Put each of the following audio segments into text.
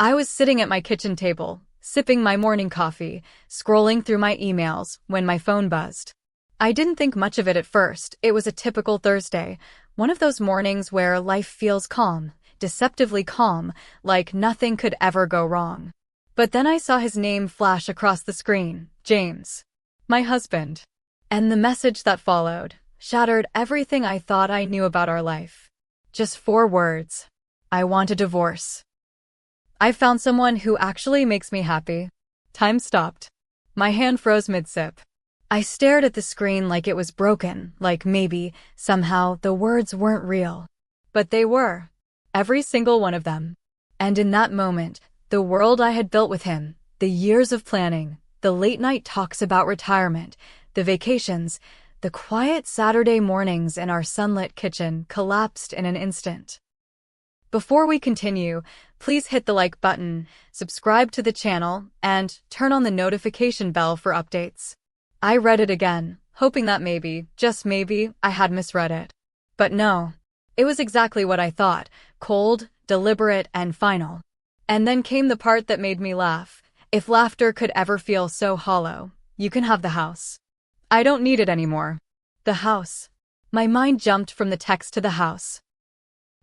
I was sitting at my kitchen table, sipping my morning coffee, scrolling through my emails, when my phone buzzed. I didn't think much of it at first. It was a typical Thursday, one of those mornings where life feels calm, deceptively calm, like nothing could ever go wrong. But then I saw his name flash across the screen, James. My husband. And the message that followed shattered everything I thought I knew about our life. Just 4 words. I want a divorce. I found someone who actually makes me happy. Time stopped. My hand froze mid-sip. I stared at the screen like it was broken, like maybe, somehow, the words weren't real. But they were. Every single one of them. And in that moment, the world I had built with him, the years of planning, the late-night talks about retirement, the vacations, the quiet Saturday mornings in our sunlit kitchen collapsed in an instant. Before we continue, please hit the like button, subscribe to the channel, and turn on the notification bell for updates. I read it again, hoping that maybe, just maybe, I had misread it. But no. It was exactly what I thought, cold, deliberate, and final. And then came the part that made me laugh. If laughter could ever feel so hollow, you can have the house. I don't need it anymore. The house. My mind jumped from the text to the house.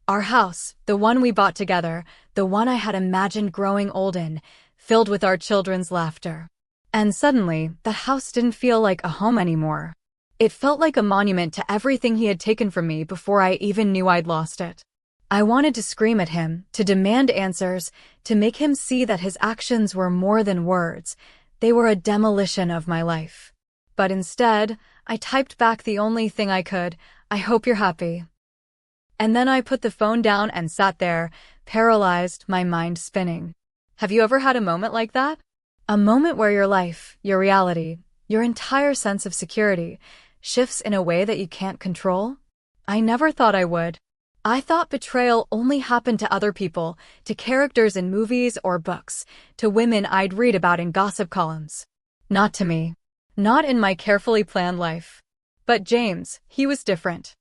Our house, the one we bought together, the one I had imagined growing old in, filled with our children's laughter. And suddenly, the house didn't feel like a home anymore. It felt like a monument to everything he had taken from me before I even knew I'd lost it. I wanted to scream at him, to demand answers, to make him see that his actions were more than words. They were a demolition of my life. But instead, I typed back the only thing I could: I hope you're happy. And then I put the phone down and sat there, paralyzed, my mind spinning. Have you ever had a moment like that? A moment where your life, your reality, your entire sense of security shifts in a way that you can't control? I never thought I would. I thought betrayal only happened to other people, to characters in movies or books, to women I'd read about in gossip columns. Not to me. Not in my carefully planned life. But James, he was different.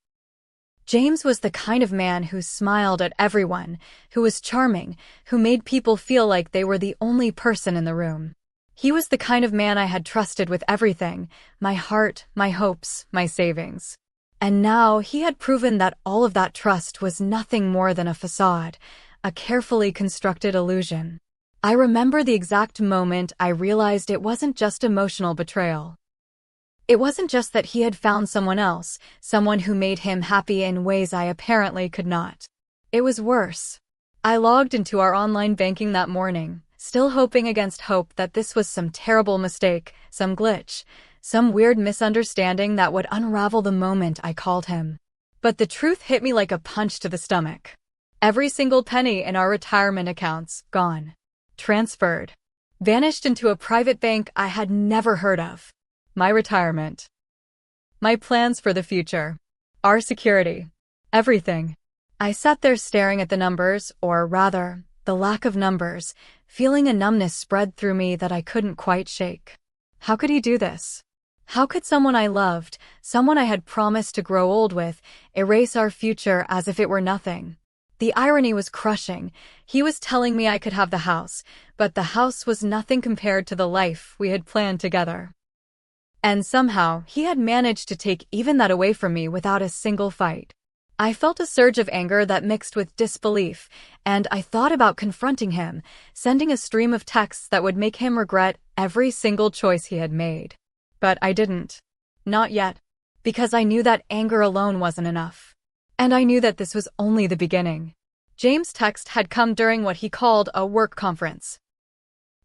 James was the kind of man who smiled at everyone, who was charming, who made people feel like they were the only person in the room. He was the kind of man I had trusted with everything, my heart, my hopes, my savings. And now he had proven that all of that trust was nothing more than a facade, a carefully constructed illusion. I remember the exact moment I realized it wasn't just emotional betrayal. It wasn't just that he had found someone else, someone who made him happy in ways I apparently could not. It was worse. I logged into our online banking that morning, still hoping against hope that this was some terrible mistake, some glitch, some weird misunderstanding that would unravel the moment I called him. But the truth hit me like a punch to the stomach. Every single penny in our retirement accounts, gone. Transferred. Vanished into a private bank I had never heard of. My retirement. My plans for the future. Our security. Everything. I sat there staring at the numbers, or rather, the lack of numbers, feeling a numbness spread through me that I couldn't quite shake. How could he do this? How could someone I loved, someone I had promised to grow old with, erase our future as if it were nothing? The irony was crushing. He was telling me I could have the house, but the house was nothing compared to the life we had planned together. And somehow, he had managed to take even that away from me without a single fight. I felt a surge of anger that mixed with disbelief, and I thought about confronting him, sending a stream of texts that would make him regret every single choice he had made. But I didn't. Not yet. Because I knew that anger alone wasn't enough. And I knew that this was only the beginning. James' text had come during what he called a work conference.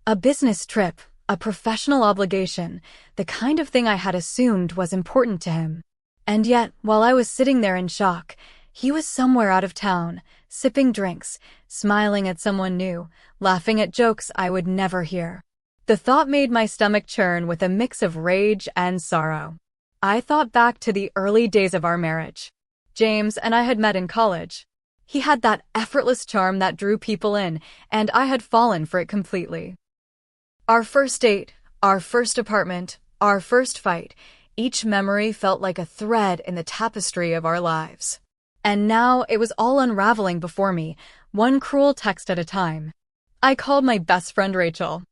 A business trip. A professional obligation, the kind of thing I had assumed was important to him. And yet, while I was sitting there in shock, he was somewhere out of town, sipping drinks, smiling at someone new, laughing at jokes I would never hear. The thought made my stomach churn with a mix of rage and sorrow. I thought back to the early days of our marriage. James and I had met in college. He had that effortless charm that drew people in, and I had fallen for it completely. Our first date, our first apartment, our first fight, each memory felt like a thread in the tapestry of our lives. And now it was all unraveling before me, one cruel text at a time. I called my best friend Rachel.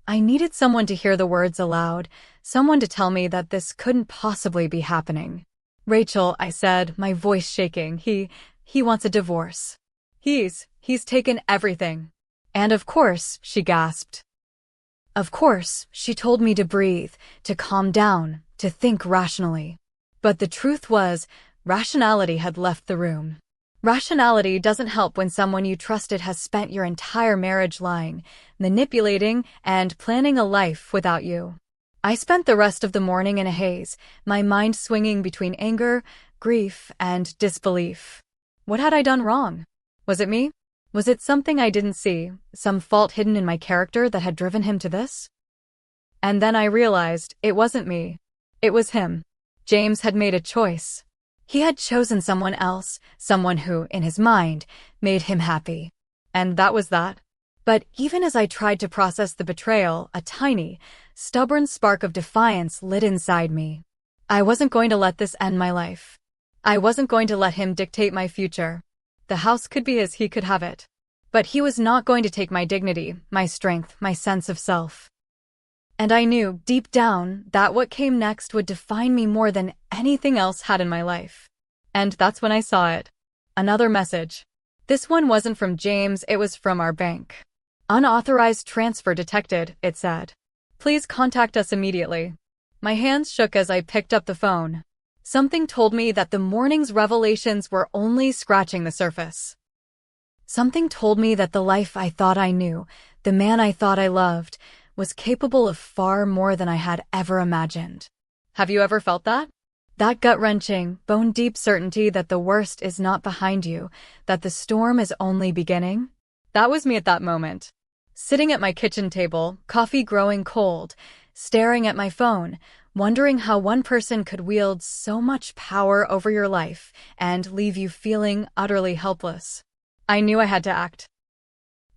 I needed someone to hear the words aloud, someone to tell me that this couldn't possibly be happening. Rachel, I said, my voice shaking, he wants a divorce. He's taken everything. And of course, she gasped. Of course, she told me to breathe, to calm down, to think rationally. But the truth was, rationality had left the room. Rationality doesn't help when someone you trusted has spent your entire marriage lying, manipulating, and planning a life without you. I spent the rest of the morning in a haze, my mind swinging between anger, grief, and disbelief. What had I done wrong? Was it me? Was it something I didn't see, some fault hidden in my character that had driven him to this? And then I realized it wasn't me. It was him. James had made a choice. He had chosen someone else, someone who, in his mind, made him happy. And that was that. But even as I tried to process the betrayal, a tiny, stubborn spark of defiance lit inside me. I wasn't going to let this end my life. I wasn't going to let him dictate my future. The house could be his, he could have it. But he was not going to take my dignity, my strength, my sense of self. And I knew, deep down, that what came next would define me more than anything else had in my life. And that's when I saw it. Another message. This one wasn't from James, it was from our bank. Unauthorized transfer detected, it said. Please contact us immediately. My hands shook as I picked up the phone. Something told me that the morning's revelations were only scratching the surface. Something told me that the life I thought I knew, the man I thought I loved, was capable of far more than I had ever imagined. Have you ever felt that? That gut-wrenching, bone-deep certainty that the worst is not behind you, that the storm is only beginning? That was me at that moment. Sitting at my kitchen table, coffee growing cold, staring at my phone, wondering how one person could wield so much power over your life and leave you feeling utterly helpless. I knew I had to act.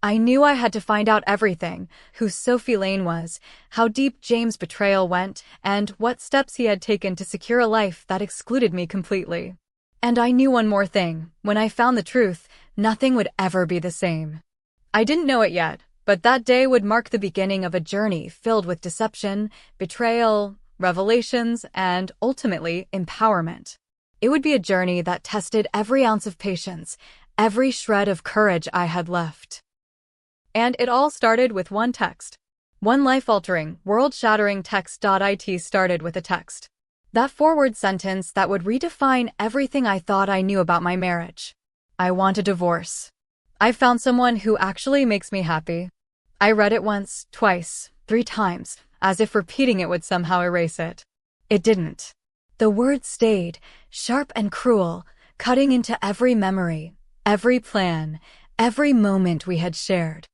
I knew I had to find out everything, who Sophie Lane was, how deep James' betrayal went, and what steps he had taken to secure a life that excluded me completely. And I knew one more thing. When I found the truth, nothing would ever be the same. I didn't know it yet, but that day would mark the beginning of a journey filled with deception, betrayal, revelations, and, ultimately, empowerment. It would be a journey that tested every ounce of patience, every shred of courage I had left. And it all started with one text. One life-altering, world-shattering text. It started with a text. That forward sentence that would redefine everything I thought I knew about my marriage. I want a divorce. I found someone who actually makes me happy. I read it once, twice, 3 times, as if repeating it would somehow erase it. It didn't. The words stayed, sharp and cruel, cutting into every memory, every plan, every moment we had shared.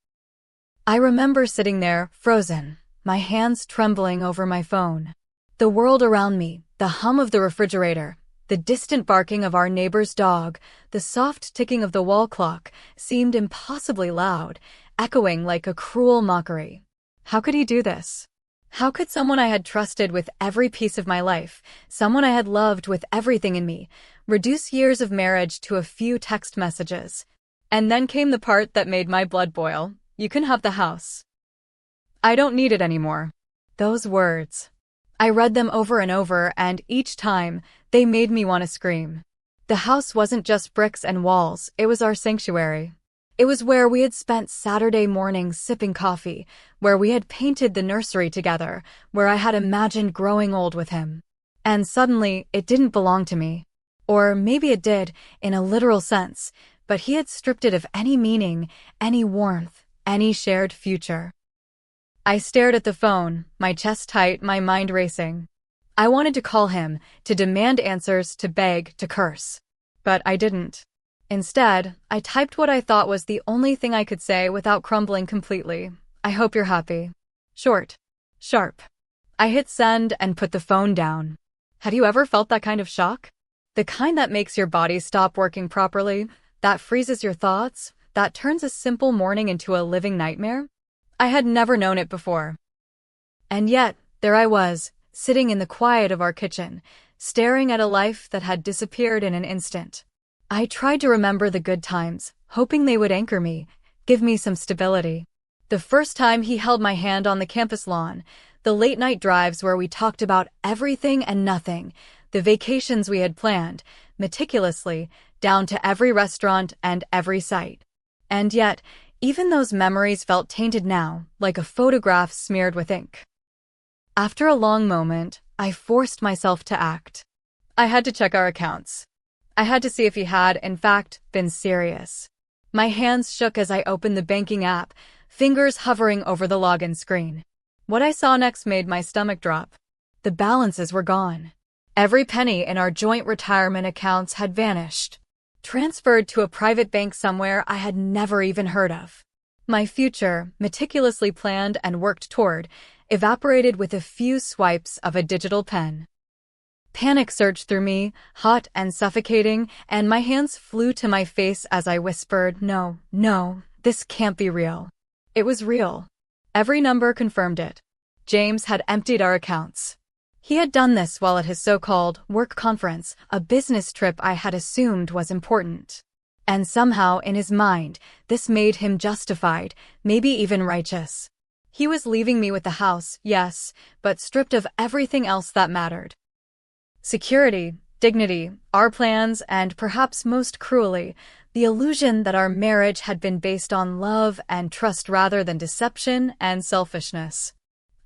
I remember sitting there, frozen, my hands trembling over my phone. The world around me, the hum of the refrigerator, the distant barking of our neighbor's dog, the soft ticking of the wall clock, seemed impossibly loud, echoing like a cruel mockery. How could he do this? How could someone I had trusted with every piece of my life, someone I had loved with everything in me, reduce years of marriage to a few text messages? And then came the part that made my blood boil. You can have the house. I don't need it anymore. Those words. I read them over and over, and each time, they made me want to scream. The house wasn't just bricks and walls, it was our sanctuary. It was where we had spent Saturday mornings sipping coffee, where we had painted the nursery together, where I had imagined growing old with him. And suddenly, it didn't belong to me. Or maybe it did, in a literal sense, but he had stripped it of any meaning, any warmth, any shared future. I stared at the phone, my chest tight, my mind racing. I wanted to call him, to demand answers, to beg, to curse. But I didn't. Instead, I typed what I thought was the only thing I could say without crumbling completely. I hope you're happy. Short. Sharp. I hit send and put the phone down. Had you ever felt that kind of shock? The kind that makes your body stop working properly, that freezes your thoughts, that turns a simple morning into a living nightmare? I had never known it before. And yet, there I was, sitting in the quiet of our kitchen, staring at a life that had disappeared in an instant. I tried to remember the good times, hoping they would anchor me, give me some stability. The first time he held my hand on the campus lawn, the late-night drives where we talked about everything and nothing, the vacations we had planned, meticulously, down to every restaurant and every site. And yet, even those memories felt tainted now, like a photograph smeared with ink. After a long moment, I forced myself to act. I had to check our accounts. I had to see if he had, in fact, been serious. My hands shook as I opened the banking app, fingers hovering over the login screen. What I saw next made my stomach drop. The balances were gone. Every penny in our joint retirement accounts had vanished, transferred to a private bank somewhere I had never even heard of. My future, meticulously planned and worked toward, evaporated with a few swipes of a digital pen. Panic surged through me, hot and suffocating, and my hands flew to my face as I whispered, "No, no, this can't be real." It was real. Every number confirmed it. James had emptied our accounts. He had done this while at his so-called work conference, a business trip I had assumed was important. And somehow, in his mind, this made him justified, maybe even righteous. He was leaving me with the house, yes, but stripped of everything else that mattered. Security, dignity, our plans, and perhaps most cruelly, the illusion that our marriage had been based on love and trust rather than deception and selfishness.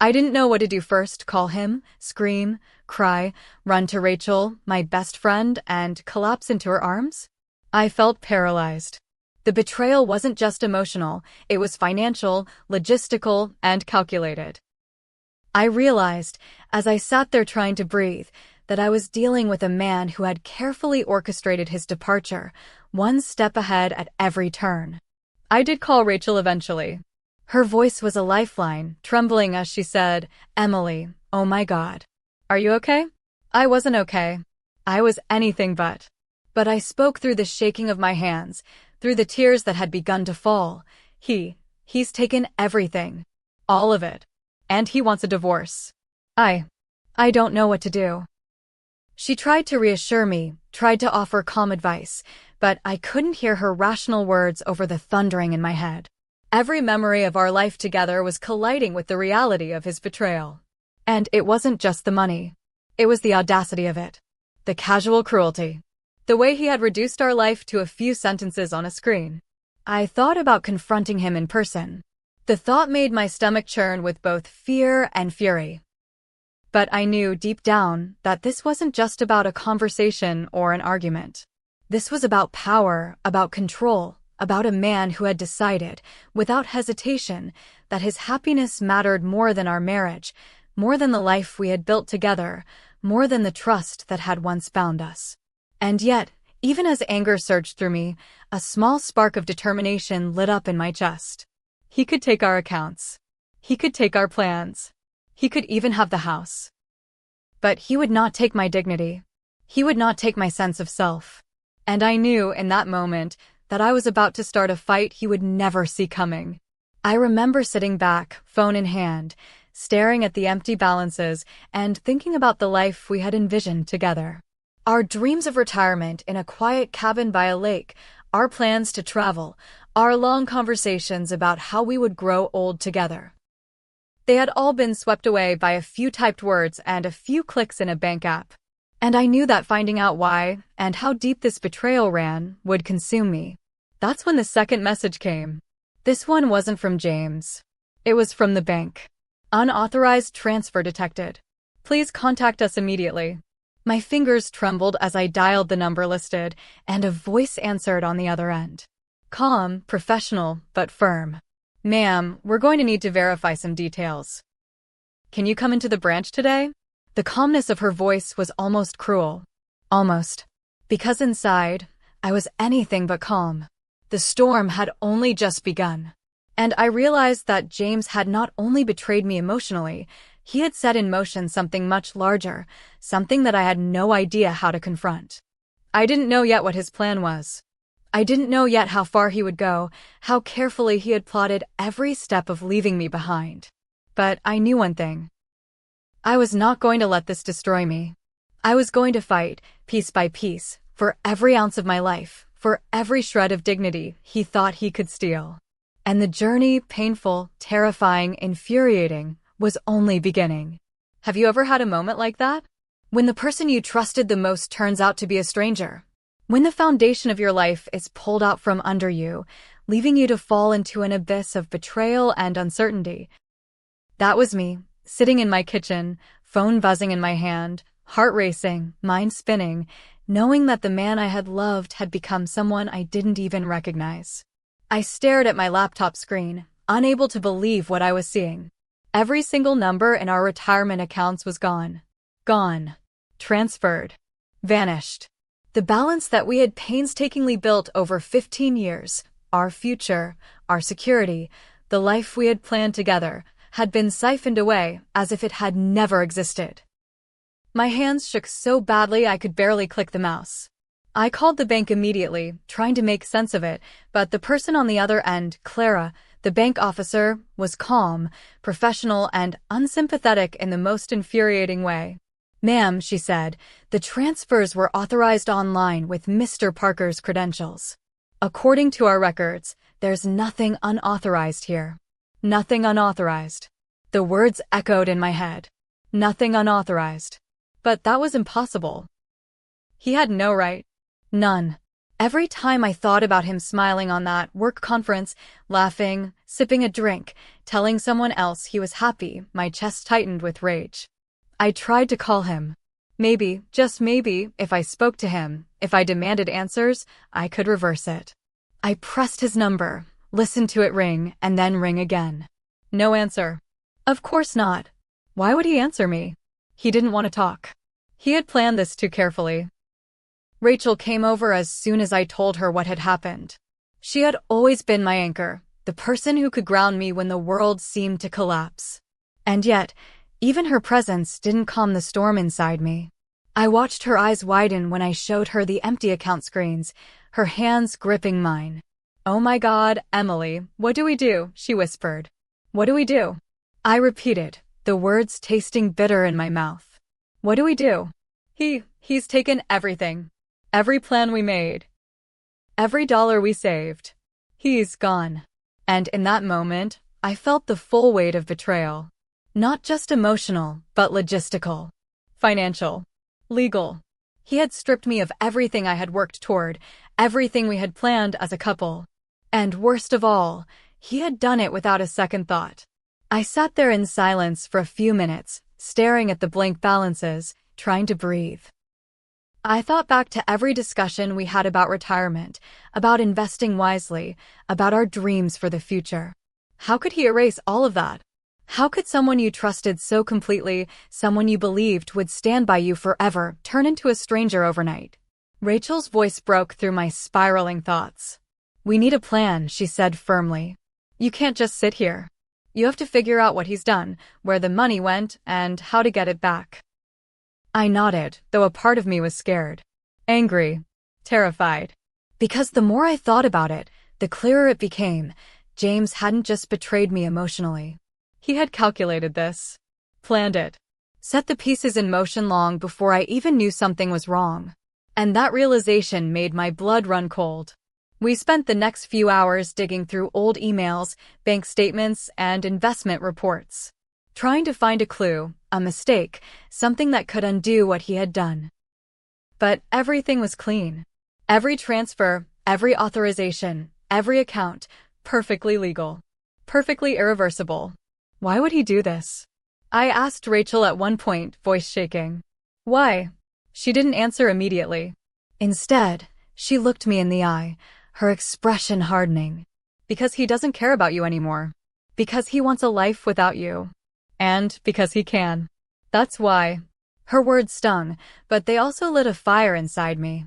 I didn't know what to do first, call him, scream, cry, run to Rachel, my best friend, and collapse into her arms. I felt paralyzed. The betrayal wasn't just emotional, it was financial, logistical, and calculated. I realized, as I sat there trying to breathe, that I was dealing with a man who had carefully orchestrated his departure, one step ahead at every turn. I did call Rachel eventually. Her voice was a lifeline, trembling as she said, "Emily, oh my God. Are you okay?" I wasn't okay. I was anything but. But I spoke through the shaking of my hands, through the tears that had begun to fall. He's taken everything. All of it. And he wants a divorce. I don't know what to do. She tried to reassure me, tried to offer calm advice, but I couldn't hear her rational words over the thundering in my head. Every memory of our life together was colliding with the reality of his betrayal. And it wasn't just the money. It was the audacity of it. The casual cruelty. The way he had reduced our life to a few sentences on a screen. I thought about confronting him in person. The thought made my stomach churn with both fear and fury. But I knew deep down that this wasn't just about a conversation or an argument. This was about power, about control, about a man who had decided, without hesitation, that his happiness mattered more than our marriage, more than the life we had built together, more than the trust that had once bound us. And yet, even as anger surged through me, a small spark of determination lit up in my chest. He could take our accounts. He could take our plans. He could even have the house. But he would not take my dignity. He would not take my sense of self. And I knew in that moment that I was about to start a fight he would never see coming. I remember sitting back, phone in hand, staring at the empty balances and thinking about the life we had envisioned together. Our dreams of retirement in a quiet cabin by a lake, our plans to travel, our long conversations about how we would grow old together. They had all been swept away by a few typed words and a few clicks in a bank app. And I knew that finding out why and how deep this betrayal ran would consume me. That's when the second message came. This one wasn't from James. It was from the bank. Unauthorized transfer detected. Please contact us immediately. My fingers trembled as I dialed the number listed, and a voice answered on the other end. Calm, professional, but firm. "Ma'am, we're going to need to verify some details. Can you come into the branch today?" The calmness of her voice was almost cruel. Almost. Because inside, I was anything but calm. The storm had only just begun. And I realized that James had not only betrayed me emotionally, he had set in motion something much larger, something that I had no idea how to confront. I didn't know yet what his plan was. I didn't know yet how far he would go, how carefully he had plotted every step of leaving me behind. But I knew one thing. I was not going to let this destroy me. I was going to fight, piece by piece, for every ounce of my life, for every shred of dignity he thought he could steal. And the journey, painful, terrifying, infuriating, was only beginning. Have you ever had a moment like that? When the person you trusted the most turns out to be a stranger? When the foundation of your life is pulled out from under you, leaving you to fall into an abyss of betrayal and uncertainty? That was me, sitting in my kitchen, phone buzzing in my hand, heart racing, mind spinning, knowing that the man I had loved had become someone I didn't even recognize. I stared at my laptop screen, unable to believe what I was seeing. Every single number in our retirement accounts was gone. Gone. Transferred. Vanished. The balance that we had painstakingly built over 15 years, our future, our security, the life we had planned together, had been siphoned away as if it had never existed. My hands shook so badly I could barely click the mouse. I called the bank immediately, trying to make sense of it, but the person on the other end, Clara, the bank officer, was calm, professional, and unsympathetic in the most infuriating way. "Ma'am," she said, "the transfers were authorized online with Mr. Parker's credentials. According to our records, there's nothing unauthorized here." Nothing unauthorized. The words echoed in my head. Nothing unauthorized. But that was impossible. He had no right. None. Every time I thought about him smiling on that work conference, laughing, sipping a drink, telling someone else he was happy, my chest tightened with rage. I tried to call him. Maybe, just maybe, if I spoke to him, if I demanded answers, I could reverse it. I pressed his number, listened to it ring, and then ring again. No answer. Of course not. Why would he answer me? He didn't want to talk. He had planned this too carefully. Rachel came over as soon as I told her what had happened. She had always been my anchor, the person who could ground me when the world seemed to collapse. And yet, even her presence didn't calm the storm inside me. I watched her eyes widen when I showed her the empty account screens, her hands gripping mine. "Oh my God, Emily, what do we do?" she whispered. "What do we do?" I repeated, the words tasting bitter in my mouth. "What do we do? He's taken everything. Every plan we made. Every dollar we saved. He's gone." And in that moment, I felt the full weight of betrayal. Not just emotional, but logistical. Financial. Legal. He had stripped me of everything I had worked toward, everything we had planned as a couple. And worst of all, he had done it without a second thought. I sat there in silence for a few minutes, staring at the blank balances, trying to breathe. I thought back to every discussion we had about retirement, about investing wisely, about our dreams for the future. How could he erase all of that? How could someone you trusted so completely, someone you believed would stand by you forever, turn into a stranger overnight? Rachel's voice broke through my spiraling thoughts. "We need a plan," she said firmly. "You can't just sit here. You have to figure out what he's done, where the money went, and how to get it back." I nodded, though a part of me was scared. Angry. Terrified. Because the more I thought about it, the clearer it became. James hadn't just betrayed me emotionally. He had calculated this. Planned it. Set the pieces in motion long before I even knew something was wrong. And that realization made my blood run cold. We spent the next few hours digging through old emails, bank statements, and investment reports. Trying to find a clue, a mistake, something that could undo what he had done. But everything was clean. Every transfer, every authorization, every account, perfectly legal. Perfectly irreversible. Why would he do this? I asked Rachel at one point, voice shaking. Why? She didn't answer immediately. Instead, she looked me in the eye, her expression hardening. Because he doesn't care about you anymore. Because he wants a life without you. And because he can. That's why. Her words stung, but they also lit a fire inside me.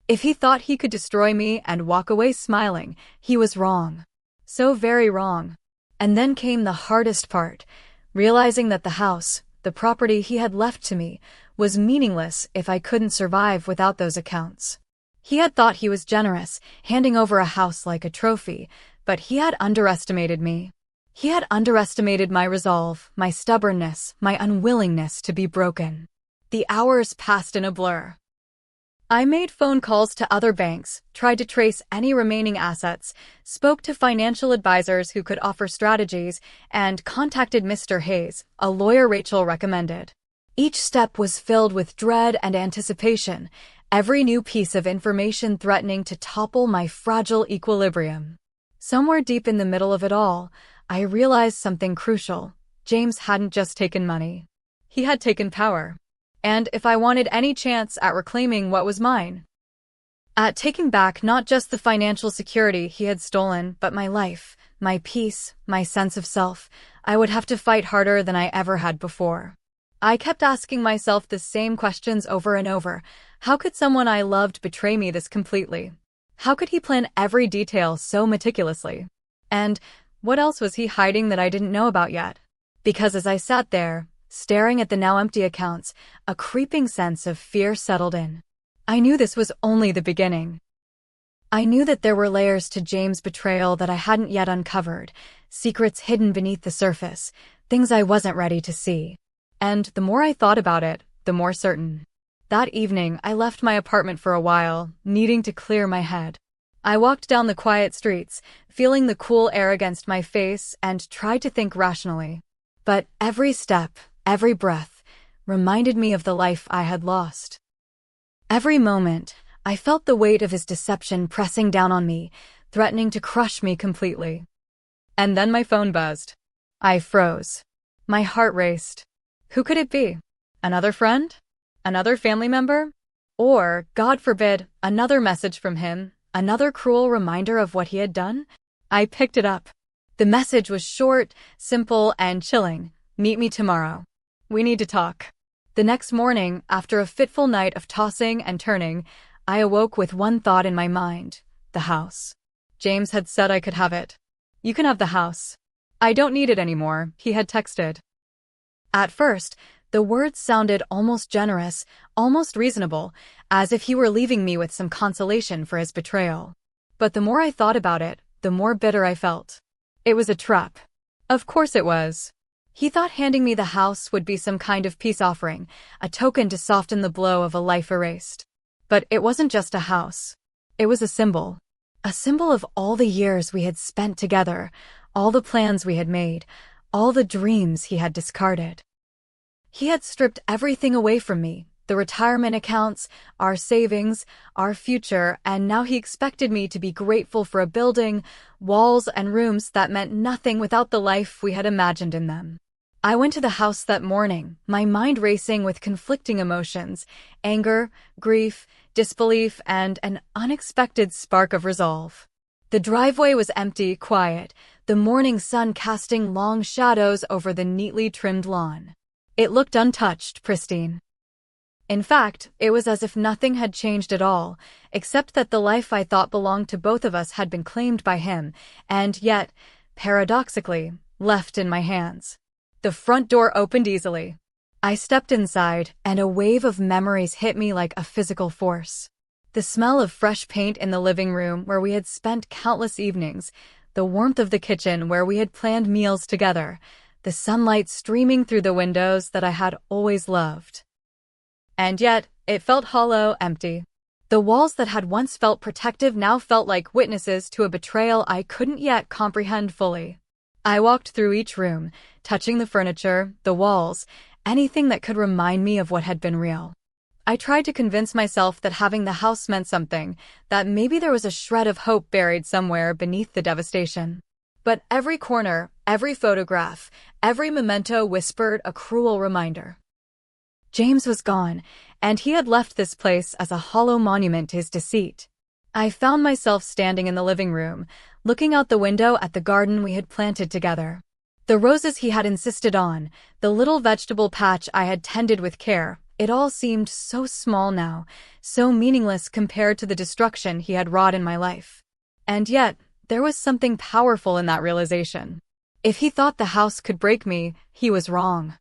If he thought he could destroy me and walk away smiling, he was wrong. So very wrong. And then came the hardest part, realizing that the house, the property he had left to me, was meaningless if I couldn't survive without those accounts. He had thought he was generous, handing over a house like a trophy, but he had underestimated me. He had underestimated my resolve, my stubbornness, my unwillingness to be broken. The hours passed in a blur. I made phone calls to other banks, tried to trace any remaining assets, spoke to financial advisors who could offer strategies, and contacted Mr. Hayes, a lawyer Rachel recommended. Each step was filled with dread and anticipation, every new piece of information threatening to topple my fragile equilibrium. Somewhere deep in the middle of it all, I realized something crucial. James hadn't just taken money. He had taken power. And if I wanted any chance at reclaiming what was mine, at taking back not just the financial security he had stolen, but my life, my peace, my sense of self, I would have to fight harder than I ever had before. I kept asking myself the same questions over and over. How could someone I loved betray me this completely? How could he plan every detail so meticulously? And what else was he hiding that I didn't know about yet? Because as I sat there, staring at the now empty accounts, a creeping sense of fear settled in. I knew this was only the beginning. I knew that there were layers to James' betrayal that I hadn't yet uncovered, secrets hidden beneath the surface, things I wasn't ready to see. And the more I thought about it, the more certain. That evening, I left my apartment for a while, needing to clear my head. I walked down the quiet streets, feeling the cool air against my face, and tried to think rationally. But every step, every breath, reminded me of the life I had lost. Every moment, I felt the weight of his deception pressing down on me, threatening to crush me completely. And then my phone buzzed. I froze. My heart raced. Who could it be? Another friend? Another family member? Or, God forbid, another message from him, another cruel reminder of what he had done? I picked it up. The message was short, simple, and chilling. Meet me tomorrow. We need to talk. The next morning, after a fitful night of tossing and turning, I awoke with one thought in my mind: the house. James had said I could have it. You can have the house. I don't need it anymore, he had texted. At first, the words sounded almost generous, almost reasonable, as if he were leaving me with some consolation for his betrayal. But the more I thought about it, the more bitter I felt. It was a trap. Of course it was. He thought handing me the house would be some kind of peace offering, a token to soften the blow of a life erased. But it wasn't just a house. It was a symbol of all the years we had spent together, all the plans we had made, all the dreams he had discarded. He had stripped everything away from me, the retirement accounts, our savings, our future, and now he expected me to be grateful for a building, walls, and rooms that meant nothing without the life we had imagined in them. I went to the house that morning, my mind racing with conflicting emotions: anger, grief, disbelief, and an unexpected spark of resolve. The driveway was empty, quiet, the morning sun casting long shadows over the neatly trimmed lawn. It looked untouched, pristine. In fact, it was as if nothing had changed at all, except that the life I thought belonged to both of us had been claimed by him, and yet, paradoxically, left in my hands. The front door opened easily. I stepped inside, and a wave of memories hit me like a physical force. The smell of fresh paint in the living room where we had spent countless evenings, the warmth of the kitchen where we had planned meals together, the sunlight streaming through the windows that I had always loved. And yet, it felt hollow, empty. The walls that had once felt protective now felt like witnesses to a betrayal I couldn't yet comprehend fully. I walked through each room, touching the furniture, the walls, anything that could remind me of what had been real. I tried to convince myself that having the house meant something, that maybe there was a shred of hope buried somewhere beneath the devastation. But every corner, every photograph, every memento whispered a cruel reminder. James was gone, and he had left this place as a hollow monument to his deceit. I found myself standing in the living room, looking out the window at the garden we had planted together. The roses he had insisted on, the little vegetable patch I had tended with care, it all seemed so small now, so meaningless compared to the destruction he had wrought in my life. And yet, there was something powerful in that realization. If he thought the house could break me, he was wrong.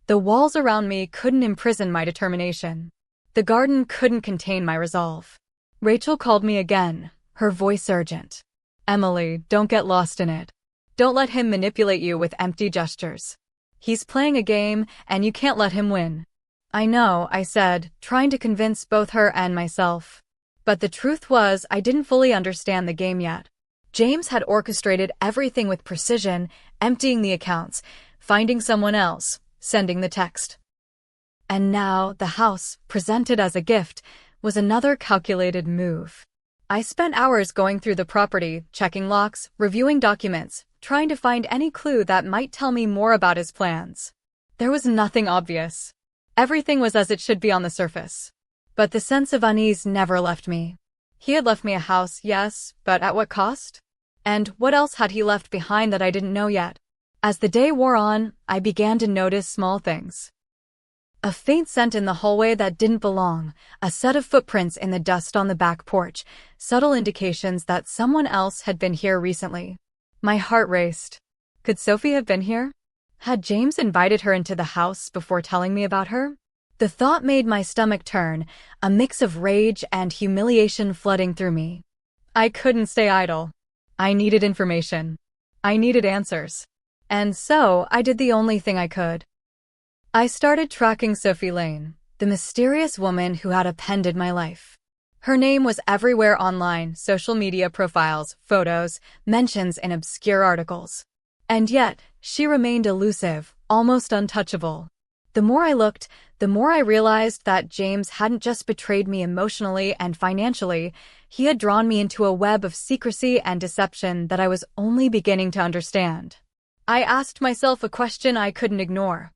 The walls around me couldn't imprison my determination. The garden couldn't contain my resolve. Rachel called me again, her voice urgent. "Emily, don't get lost in it. Don't let him manipulate you with empty gestures. He's playing a game, and you can't let him win." I know, I said, trying to convince both her and myself. But the truth was, I didn't fully understand the game yet. James had orchestrated everything with precision, emptying the accounts, finding someone else, sending the text. And now, the house, presented as a gift, was another calculated move. I spent hours going through the property, checking locks, reviewing documents, trying to find any clue that might tell me more about his plans. There was nothing obvious. Everything was as it should be on the surface. But the sense of unease never left me. He had left me a house, yes, but at what cost? And what else had he left behind that I didn't know yet? As the day wore on, I began to notice small things. A faint scent in the hallway that didn't belong, a set of footprints in the dust on the back porch, subtle indications that someone else had been here recently. My heart raced. Could Sophie have been here? Had James invited her into the house before telling me about her? The thought made my stomach turn, a mix of rage and humiliation flooding through me. I couldn't stay idle. I needed information. I needed answers. And so I did the only thing I could. I started tracking Sophie Lane, the mysterious woman who had upended my life. Her name was everywhere online, social media profiles, photos, mentions in obscure articles. And yet, she remained elusive, almost untouchable. The more I looked, the more I realized that James hadn't just betrayed me emotionally and financially, he had drawn me into a web of secrecy and deception that I was only beginning to understand. I asked myself a question I couldn't ignore.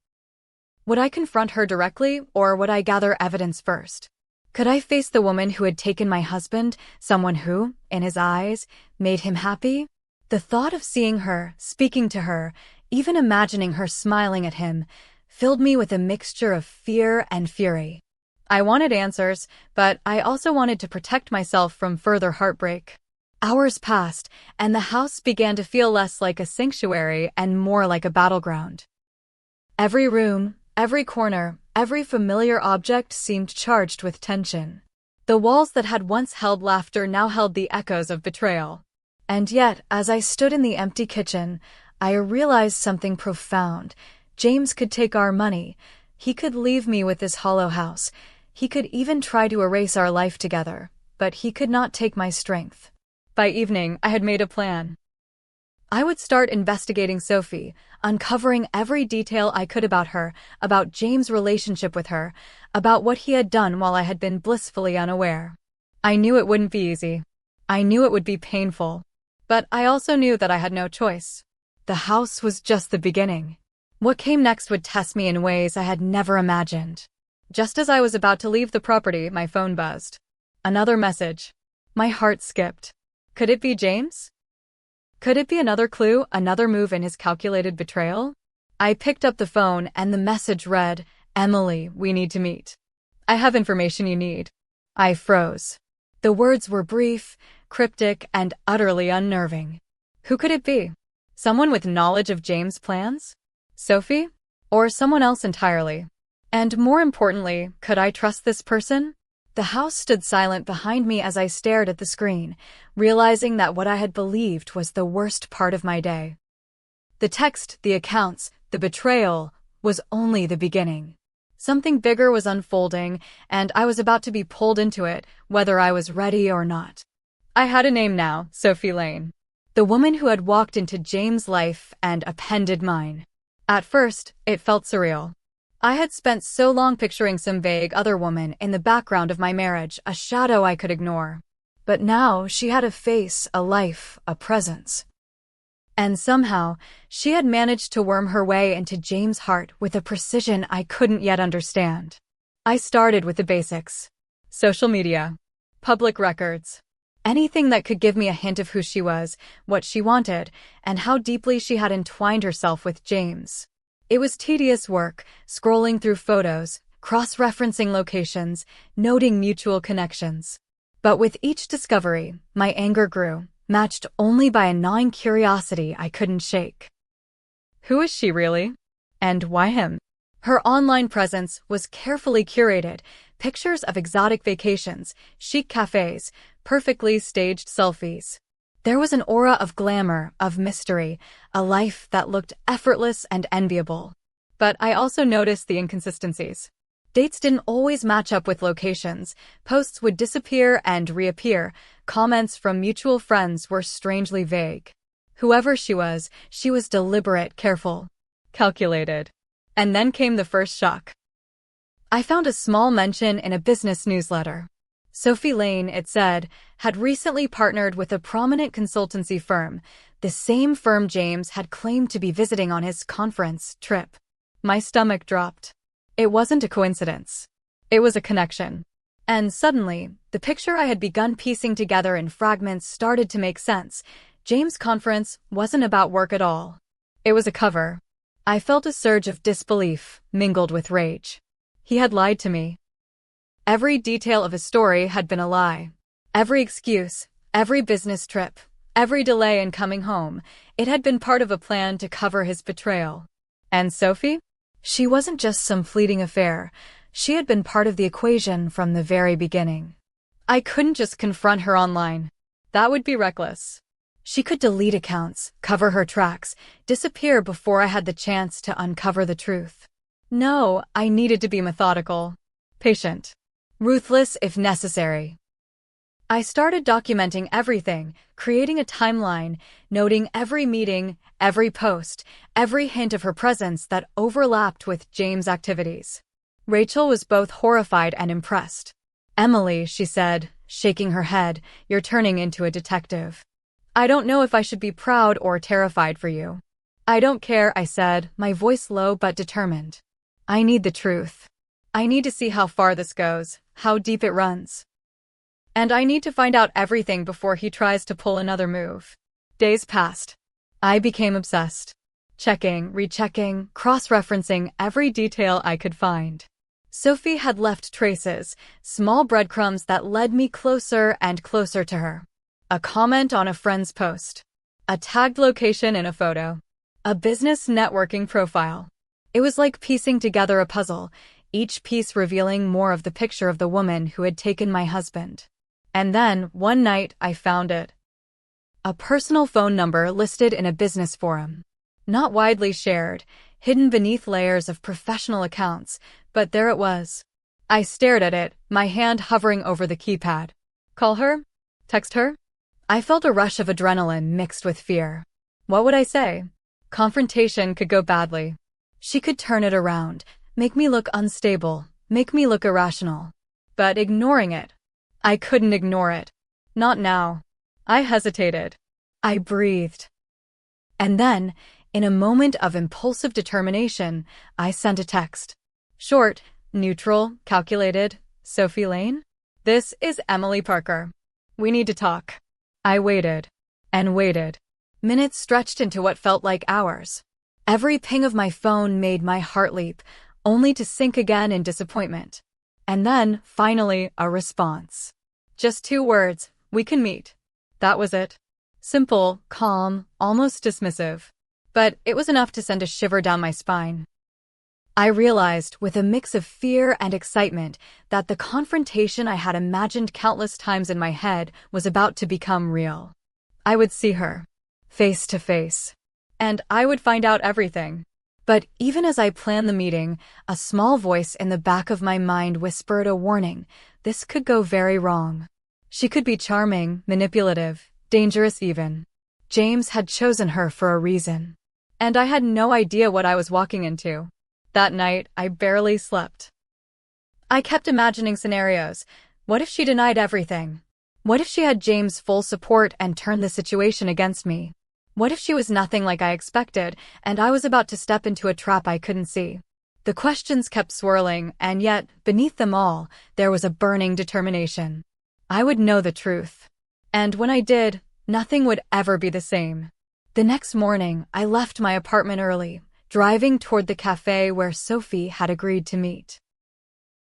Would I confront her directly, or would I gather evidence first? Could I face the woman who had taken my husband, someone who, in his eyes, made him happy? The thought of seeing her, speaking to her, even imagining her smiling at him, filled me with a mixture of fear and fury. I wanted answers, but I also wanted to protect myself from further heartbreak. Hours passed, and the house began to feel less like a sanctuary and more like a battleground. Every room, every corner, every familiar object seemed charged with tension. The walls that had once held laughter now held the echoes of betrayal. And yet, as I stood in the empty kitchen, I realized something profound. James could take our money. He could leave me with this hollow house. He could even try to erase our life together, but he could not take my strength. By evening, I had made a plan. I would start investigating Sophie, uncovering every detail I could about her, about James' relationship with her, about what he had done while I had been blissfully unaware. I knew it wouldn't be easy. I knew it would be painful. But I also knew that I had no choice. The house was just the beginning. What came next would test me in ways I had never imagined. Just as I was about to leave the property, my phone buzzed. Another message. My heart skipped. Could it be James? Could it be another clue, another move in his calculated betrayal? I picked up the phone and the message read, "Emily, we need to meet. I have information you need." I froze. The words were brief, cryptic, and utterly unnerving. Who could it be? Someone with knowledge of James' plans? Sophie? Or someone else entirely? And more importantly, could I trust this person? The house stood silent behind me as I stared at the screen, realizing that what I had believed was the worst part of my day. The text, the accounts, the betrayal, was only the beginning. Something bigger was unfolding, and I was about to be pulled into it, whether I was ready or not. I had a name now, Sophie Lane. The woman who had walked into James' life and upended mine. At first, it felt surreal. I had spent so long picturing some vague other woman in the background of my marriage, a shadow I could ignore. But now she had a face, a life, a presence. And somehow, she had managed to worm her way into James' heart with a precision I couldn't yet understand. I started with the basics. Social media. Public records. Anything that could give me a hint of who she was, what she wanted, and how deeply she had entwined herself with James. It was tedious work, scrolling through photos, cross-referencing locations, noting mutual connections. But with each discovery, my anger grew, matched only by a gnawing curiosity I couldn't shake. Who is she really? And why him? Her online presence was carefully curated, pictures of exotic vacations, chic cafes, perfectly staged selfies. There was an aura of glamour, of mystery, a life that looked effortless and enviable. But I also noticed the inconsistencies. Dates didn't always match up with locations. Posts would disappear and reappear. Comments from mutual friends were strangely vague. Whoever she was deliberate, careful, calculated. And then came the first shock. I found a small mention in a business newsletter. Sophie Lane, it said, had recently partnered with a prominent consultancy firm, the same firm James had claimed to be visiting on his conference trip. My stomach dropped. It wasn't a coincidence. It was a connection. And suddenly, the picture I had begun piecing together in fragments started to make sense. James' conference wasn't about work at all. It was a cover. I felt a surge of disbelief, mingled with rage. He had lied to me. Every detail of his story had been a lie. Every excuse, every business trip, every delay in coming home, it had been part of a plan to cover his betrayal. And Sophie? She wasn't just some fleeting affair. She had been part of the equation from the very beginning. I couldn't just confront her online. That would be reckless. She could delete accounts, cover her tracks, disappear before I had the chance to uncover the truth. No, I needed to be methodical, patient, ruthless if necessary. I started documenting everything, creating a timeline, noting every meeting, every post, every hint of her presence that overlapped with James' activities. Rachel was both horrified and impressed. "Emily," she said, shaking her head, "you're turning into a detective." "I don't know if I should be proud or terrified for you." "I don't care," I said, my voice low but determined. "I need the truth. I need to see how far this goes, how deep it runs. And I need to find out everything before he tries to pull another move." Days passed. I became obsessed. Checking, rechecking, cross-referencing every detail I could find. Sophie had left traces, small breadcrumbs that led me closer and closer to her. A comment on a friend's post. A tagged location in a photo. A business networking profile. It was like piecing together a puzzle, each piece revealing more of the picture of the woman who had taken my husband. And then, one night, I found it. A personal phone number listed in a business forum. Not widely shared, hidden beneath layers of professional accounts, but there it was. I stared at it, my hand hovering over the keypad. Call her? Text her? I felt a rush of adrenaline mixed with fear. What would I say? Confrontation could go badly. She could turn it around, make me look unstable, make me look irrational. But ignoring it. I couldn't ignore it. Not now. I hesitated. I breathed. And then, in a moment of impulsive determination, I sent a text. Short, neutral, calculated. "Sophie Lane? This is Emily Parker. We need to talk." I waited. And waited. Minutes stretched into what felt like hours. Every ping of my phone made my heart leap, only to sink again in disappointment. And then, finally, a response. Just 2 words, "We can meet." That was it. Simple, calm, almost dismissive. But it was enough to send a shiver down my spine. I realized, with a mix of fear and excitement, that the confrontation I had imagined countless times in my head was about to become real. I would see her, face to face. And I would find out everything. But even as I planned the meeting, a small voice in the back of my mind whispered a warning. This could go very wrong. She could be charming, manipulative, dangerous even. James had chosen her for a reason. And I had no idea what I was walking into. That night, I barely slept. I kept imagining scenarios. What if she denied everything? What if she had James' full support and turned the situation against me? What if she was nothing like I expected, and I was about to step into a trap I couldn't see? The questions kept swirling, and yet, beneath them all, there was a burning determination. I would know the truth. And when I did, nothing would ever be the same. The next morning, I left my apartment early, driving toward the cafe where Sophie had agreed to meet.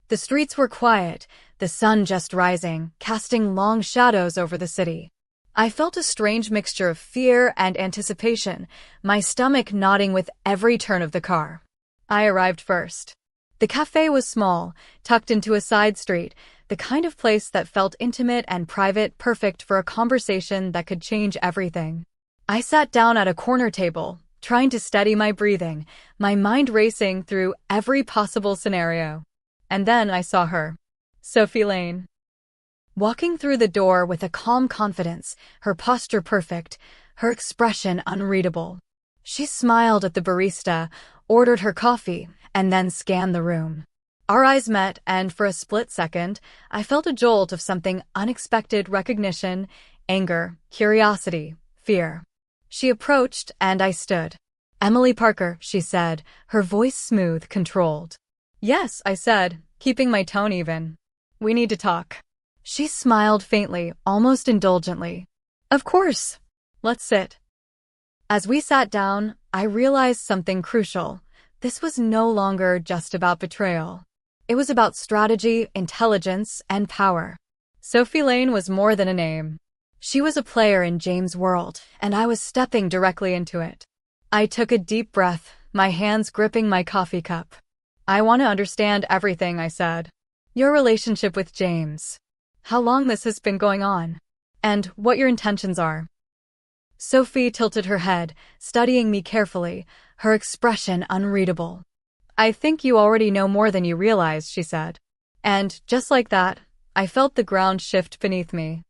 The streets were quiet, the sun just rising, casting long shadows over the city. I felt a strange mixture of fear and anticipation, my stomach nodding with every turn of the car. I arrived first. The cafe was small, tucked into a side street, the kind of place that felt intimate and private, perfect for a conversation that could change everything. I sat down at a corner table, trying to steady my breathing, my mind racing through every possible scenario. and then I saw her. Sophie Lane. Walking through the door with a calm confidence, her posture perfect, her expression unreadable. She smiled at the barista, ordered her coffee, and then scanned the room. Our eyes met, and for a split second, I felt a jolt of something unexpected: recognition, anger, curiosity, fear. She approached, and I stood. "Emily Parker," she said, her voice smooth, controlled. "Yes," I said, keeping my tone even. "We need to talk." She smiled faintly, almost indulgently. "Of course. Let's sit." As we sat down, I realized something crucial. This was no longer just about betrayal. It was about strategy, intelligence, and power. Sophie Lane was more than a name. She was a player in James' world, and I was stepping directly into it. I took a deep breath, my hands gripping my coffee cup. "I want to understand everything," I said. "Your relationship with James. How long this has been going on. And what your intentions are." Sophie tilted her head, studying me carefully, her expression unreadable. "I think you already know more than you realize," she said. And, just like that, I felt the ground shift beneath me.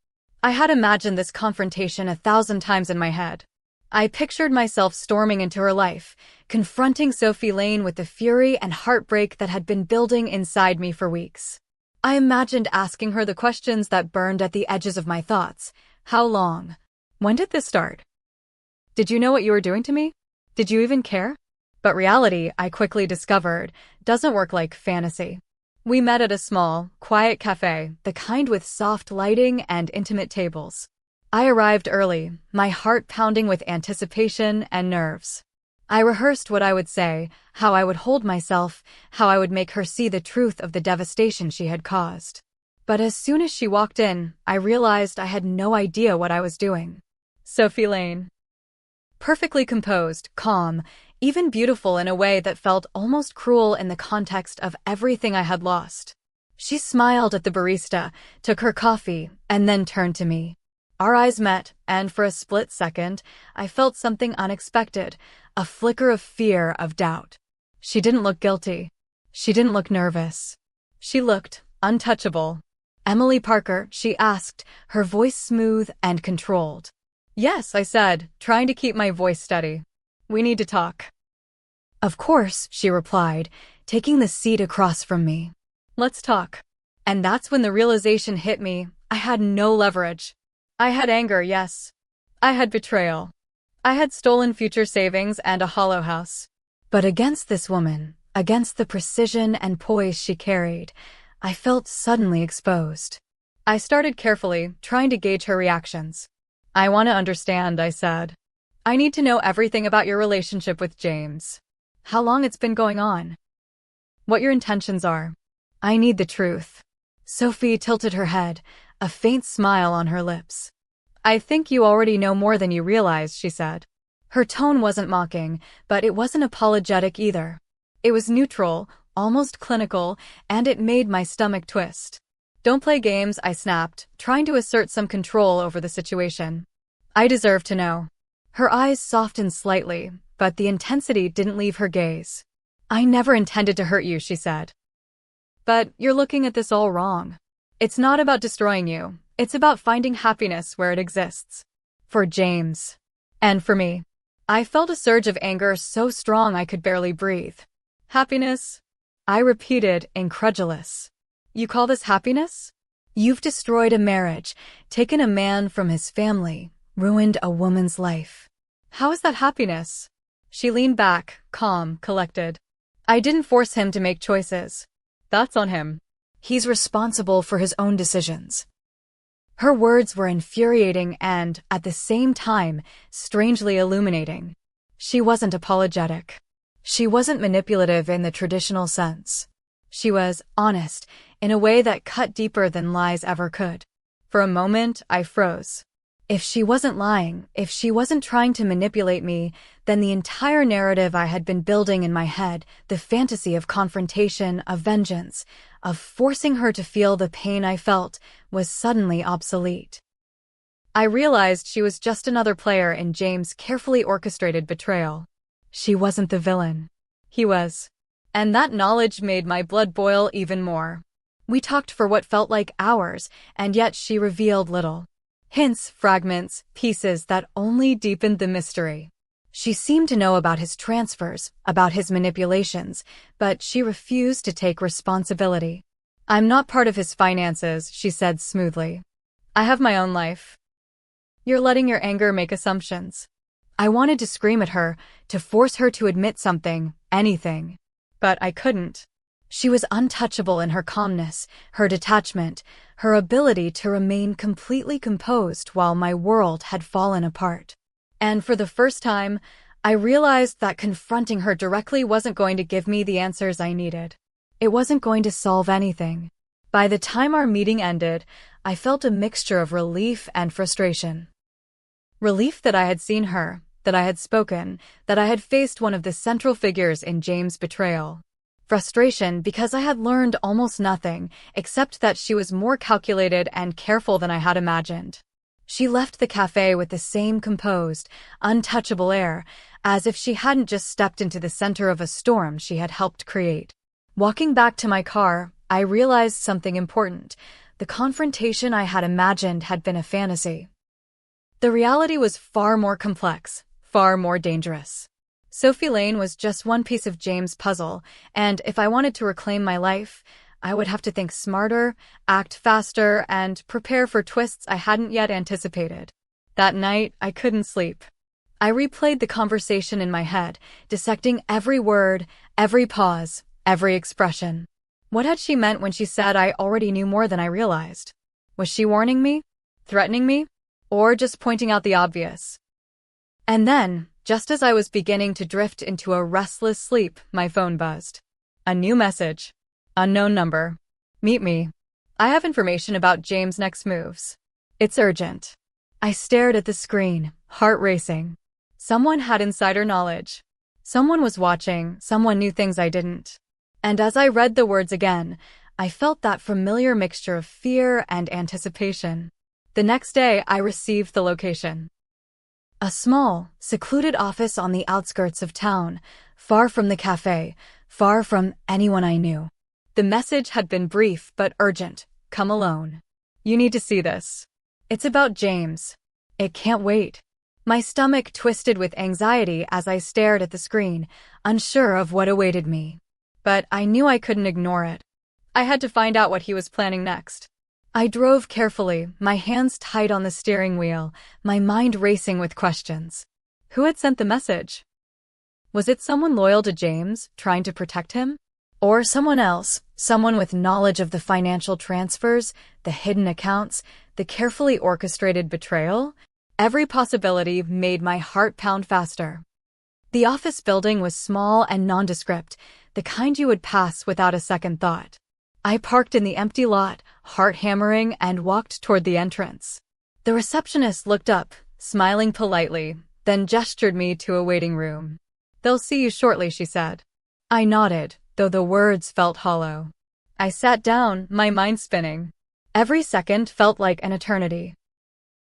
I had imagined this confrontation 1,000 times in my head. I pictured myself storming into her life, confronting Sophie Lane with the fury and heartbreak that had been building inside me for weeks. I imagined asking her the questions that burned at the edges of my thoughts. How long? When did this start? Did you know what you were doing to me? Did you even care? But reality, I quickly discovered, doesn't work like fantasy. We met at a small, quiet cafe, the kind with soft lighting and intimate tables. I arrived early, my heart pounding with anticipation and nerves. I rehearsed what I would say, how I would hold myself, how I would make her see the truth of the devastation she had caused. But as soon as she walked in, I realized I had no idea what I was doing. Sophie Lane. Perfectly composed, calm, even beautiful in a way that felt almost cruel in the context of everything I had lost. She smiled at the barista, took her coffee, and then turned to me. Our eyes met, and for a split second, I felt something unexpected, a flicker of fear, of doubt. She didn't look guilty. She didn't look nervous. She looked untouchable. "Emily Parker," she asked, her voice smooth and controlled. "Yes," I said, trying to keep my voice steady. "We need to talk." "Of course," she replied, taking the seat across from me. "Let's talk." And that's when the realization hit me. I had no leverage. I had anger, yes. I had betrayal. I had stolen future savings and a hollow house. But against this woman, against the precision and poise she carried, I felt suddenly exposed. I started carefully, trying to gauge her reactions. "I want to understand," I said. "I need to know everything about your relationship with James. How long it's been going on. What your intentions are. I need the truth." Sophie tilted her head, a faint smile on her lips. "I think you already know more than you realize," she said. Her tone wasn't mocking, but it wasn't apologetic either. It was neutral, almost clinical, and it made my stomach twist. "Don't play games," I snapped, trying to assert some control over the situation. "I deserve to know." Her eyes softened slightly, but the intensity didn't leave her gaze. "I never intended to hurt you," she said. "But you're looking at this all wrong. It's not about destroying you. It's about finding happiness where it exists. For James. And for me." I felt a surge of anger so strong I could barely breathe. "Happiness?" I repeated, incredulous. "You call this happiness? You've destroyed a marriage, taken a man from his family, ruined a woman's life. How is that happiness?" She leaned back, calm, collected. "I didn't force him to make choices. That's on him. He's responsible for his own decisions." Her words were infuriating and, at the same time, strangely illuminating. She wasn't apologetic. She wasn't manipulative in the traditional sense. She was honest, in a way that cut deeper than lies ever could. For a moment, I froze. If she wasn't lying, if she wasn't trying to manipulate me, then the entire narrative I had been building in my head, the fantasy of confrontation, of vengeance, of forcing her to feel the pain I felt, was suddenly obsolete. I realized she was just another player in James' carefully orchestrated betrayal. She wasn't the villain. He was. And that knowledge made my blood boil even more. We talked for what felt like hours, and yet she revealed little. Hints, fragments, pieces that only deepened the mystery. She seemed to know about his transfers, about his manipulations, but she refused to take responsibility. "I'm not part of his finances," she said smoothly. "I have my own life." "You're letting your anger make assumptions." I wanted to scream at her, to force her to admit something, anything. But I couldn't. She was untouchable in her calmness, her detachment, her ability to remain completely composed while my world had fallen apart. And for the first time, I realized that confronting her directly wasn't going to give me the answers I needed. It wasn't going to solve anything. By the time our meeting ended, I felt a mixture of relief and frustration. Relief that I had seen her, that I had spoken, that I had faced one of the central figures in James' betrayal. Frustration because I had learned almost nothing, except that she was more calculated and careful than I had imagined. She left the cafe with the same composed, untouchable air, as if she hadn't just stepped into the center of a storm she had helped create. Walking back to my car, I realized something important. The confrontation I had imagined had been a fantasy. The reality was far more complex, far more dangerous. Sophie Lane was just one piece of James' puzzle, and if I wanted to reclaim my life, I would have to think smarter, act faster, and prepare for twists I hadn't yet anticipated. That night, I couldn't sleep. I replayed the conversation in my head, dissecting every word, every pause, every expression. What had she meant when she said I already knew more than I realized? Was she warning me? Threatening me? Or just pointing out the obvious? And then, just as I was beginning to drift into a restless sleep, my phone buzzed. A new message. Unknown number. Meet me. I have information about James' next moves. It's urgent. I stared at the screen, heart racing. Someone had insider knowledge. Someone was watching, someone knew things I didn't. And as I read the words again, I felt that familiar mixture of fear and anticipation. The next day, I received the location. A small, secluded office on the outskirts of town, far from the cafe, far from anyone I knew. The message had been brief but urgent. Come alone. You need to see this. It's about James. It can't wait. My stomach twisted with anxiety as I stared at the screen, unsure of what awaited me. But I knew I couldn't ignore it. I had to find out what he was planning next. I drove carefully, my hands tight on the steering wheel, my mind racing with questions. Who had sent the message? Was it someone loyal to James, trying to protect him? Or someone else, someone with knowledge of the financial transfers, the hidden accounts, the carefully orchestrated betrayal? Every possibility made my heart pound faster. The office building was small and nondescript, the kind you would pass without a second thought. I parked in the empty lot, heart hammering, and walked toward the entrance. The receptionist looked up, smiling politely, then gestured me to a waiting room. "They'll see you shortly," she said. I nodded, though the words felt hollow. I sat down, my mind spinning. Every second felt like an eternity.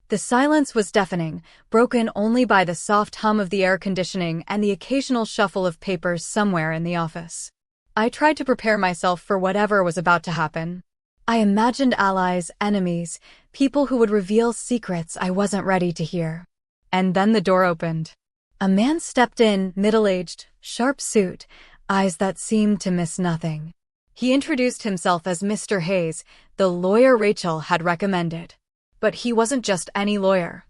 The silence was deafening, broken only by the soft hum of the air conditioning and the occasional shuffle of papers somewhere in the office. I tried to prepare myself for whatever was about to happen. I imagined allies, enemies, people who would reveal secrets I wasn't ready to hear. And then the door opened. A man stepped in, middle-aged, sharp suit, eyes that seemed to miss nothing. He introduced himself as Mr. Hayes, the lawyer Rachel had recommended. But he wasn't just any lawyer.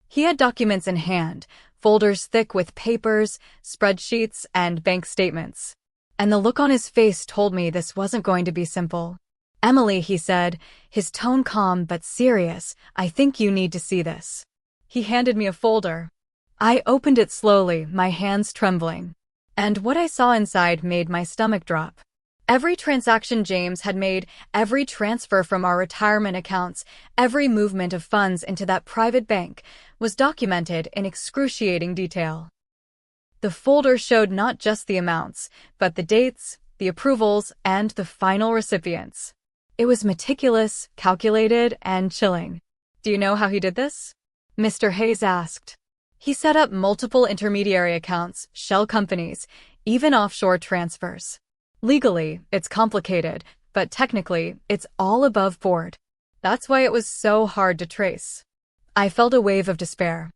He had documents in hand, folders thick with papers, spreadsheets, and bank statements. And the look on his face told me this wasn't going to be simple. "Emily," he said, his tone calm but serious, "I think you need to see this." He handed me a folder. I opened it slowly, my hands trembling. And what I saw inside made my stomach drop. Every transaction James had made, every transfer from our retirement accounts, every movement of funds into that private bank was documented in excruciating detail. The folder showed not just the amounts, but the dates, the approvals, and the final recipients. It was meticulous, calculated, and chilling. "Do you know how he did this?" Mr. Hayes asked. "He set up multiple intermediary accounts, shell companies, even offshore transfers. Legally, it's complicated, but technically, it's all above board. That's why it was so hard to trace. I felt a wave of despair.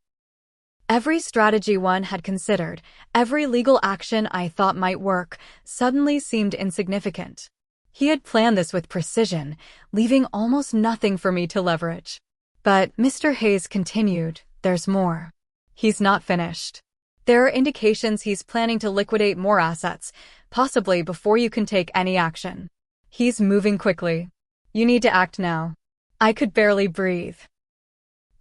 Every strategy one had considered, every legal action I thought might work, suddenly seemed insignificant. He had planned this with precision, leaving almost nothing for me to leverage. But Mr. Hayes continued, "There's more. He's not finished. There are indications he's planning to liquidate more assets, possibly before you can take any action. He's moving quickly. You need to act now." I could barely breathe.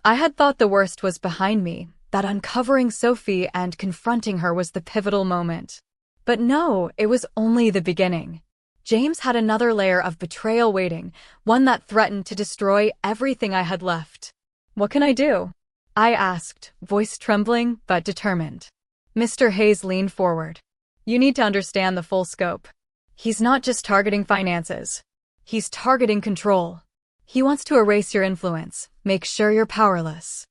I had thought the worst was behind me, that uncovering Sophie and confronting her was the pivotal moment. But no, it was only the beginning. James had another layer of betrayal waiting, one that threatened to destroy everything I had left. "What can I do?" I asked, voice trembling but determined. Mr. Hayes leaned forward. "You need to understand the full scope. He's not just targeting finances. He's targeting control. He wants to erase your influence, make sure you're powerless.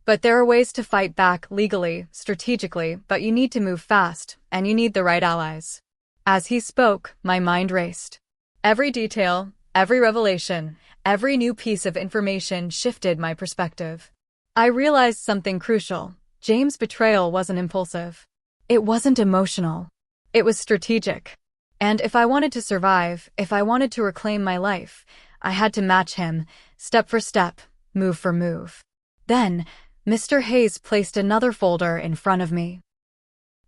But there are ways to fight back legally, strategically, but you need to move fast, and you need the right allies." As he spoke, my mind raced. Every detail, every revelation, every new piece of information shifted my perspective. I realized something crucial. James' betrayal wasn't impulsive. It wasn't emotional. It was strategic. And if I wanted to survive, if I wanted to reclaim my life, I had to match him, step for step, move for move. Then, Mr. Hayes placed another folder in front of me.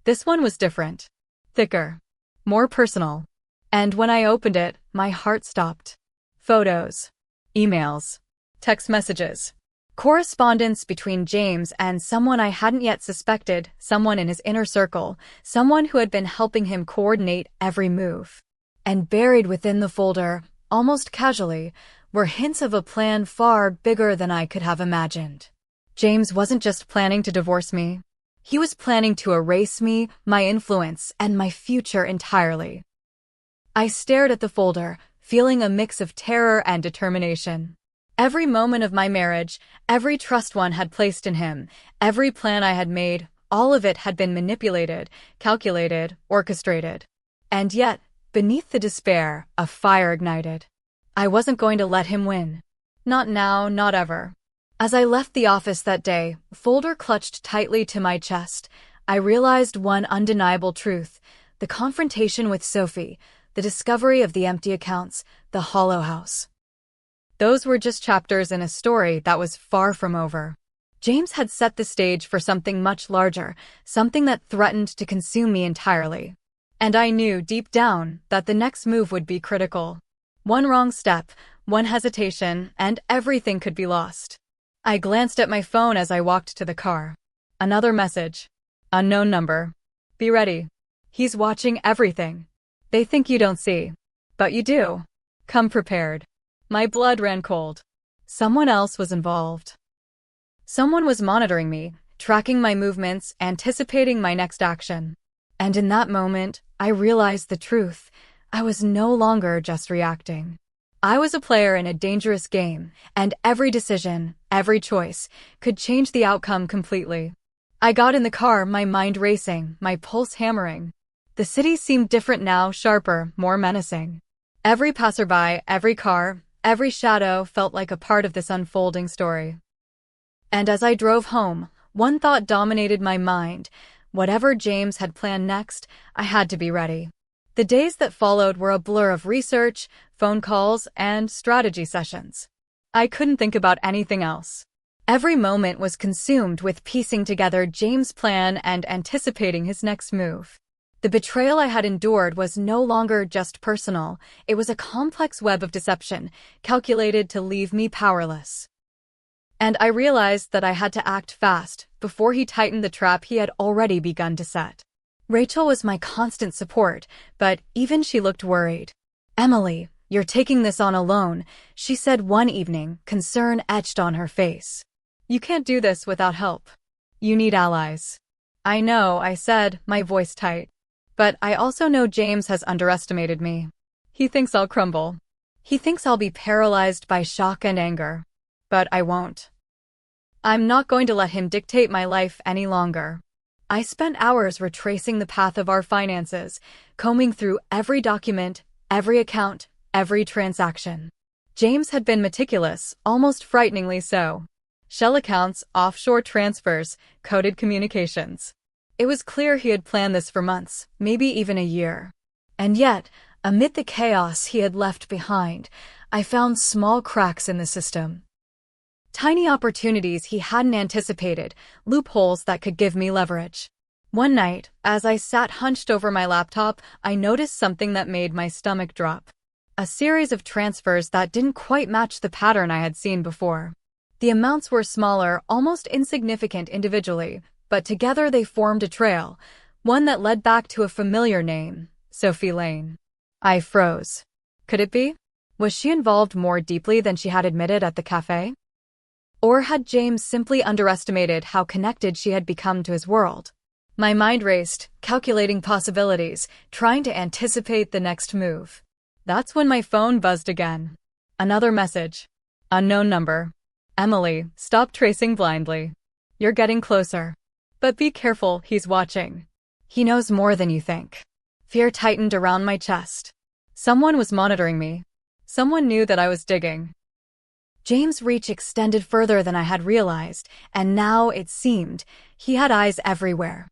This one was different. Thicker. More personal. And when I opened it, my heart stopped. Photos. Emails. Text messages. Correspondence between James and someone I hadn't yet suspected, someone in his inner circle, someone who had been helping him coordinate every move. And buried within the folder, almost casually, were hints of a plan far bigger than I could have imagined. James wasn't just planning to divorce me. He was planning to erase me, my influence, and my future entirely. I stared at the folder, feeling a mix of terror and determination. Every moment of my marriage, every trust one had placed in him, every plan I had made, all of it had been manipulated, calculated, orchestrated. And yet, beneath the despair, a fire ignited. I wasn't going to let him win. Not now, not ever. As I left the office that day, folder clutched tightly to my chest, I realized one undeniable truth: the confrontation with Sophie, the discovery of the empty accounts, the hollow house. Those were just chapters in a story that was far from over. James had set the stage for something much larger, something that threatened to consume me entirely. And I knew deep down that the next move would be critical. One wrong step, one hesitation, and everything could be lost. I glanced at my phone as I walked to the car. Another message. Unknown number. Be ready. He's watching everything. They think you don't see. But you do. Come prepared. My blood ran cold. Someone else was involved. Someone was monitoring me, tracking my movements, anticipating my next action. And in that moment, I realized the truth. I was no longer just reacting. I was a player in a dangerous game, and every decision, every choice, could change the outcome completely. I got in the car, my mind racing, my pulse hammering. The city seemed different now, sharper, more menacing. Every passerby, every car, every shadow felt like a part of this unfolding story. And as I drove home, one thought dominated my mind. Whatever James had planned next, I had to be ready. The days that followed were a blur of research, phone calls, and strategy sessions. I couldn't think about anything else. Every moment was consumed with piecing together James' plan and anticipating his next move. The betrayal I had endured was no longer just personal. It was a complex web of deception, calculated to leave me powerless. And I realized that I had to act fast, before he tightened the trap he had already begun to set. Rachel was my constant support, but even she looked worried. "Emily, you're taking this on alone," she said one evening, concern etched on her face. "You can't do this without help. You need allies." "I know," I said, my voice tight. "But I also know James has underestimated me. He thinks I'll crumble. He thinks I'll be paralyzed by shock and anger. But I won't. I'm not going to let him dictate my life any longer." I spent hours retracing the path of our finances, combing through every document, every account, every transaction. James had been meticulous, almost frighteningly so. Shell accounts, offshore transfers, coded communications. It was clear he had planned this for months, maybe even a year. And yet, amid the chaos he had left behind, I found small cracks in the system. Tiny opportunities he hadn't anticipated, loopholes that could give me leverage. One night, as I sat hunched over my laptop, I noticed something that made my stomach drop. A series of transfers that didn't quite match the pattern I had seen before. The amounts were smaller, almost insignificant individually, but together they formed a trail, one that led back to a familiar name, Sophie Lane. I froze. Could it be? Was she involved more deeply than she had admitted at the cafe? Or had James simply underestimated how connected she had become to his world? My mind raced, calculating possibilities, trying to anticipate the next move. That's when my phone buzzed again. Another message. Unknown number. Emily, stop tracing blindly. You're getting closer. But be careful, he's watching. He knows more than you think. Fear tightened around my chest. Someone was monitoring me. Someone knew that I was digging. James' reach extended further than I had realized, and now, it seemed, he had eyes everywhere.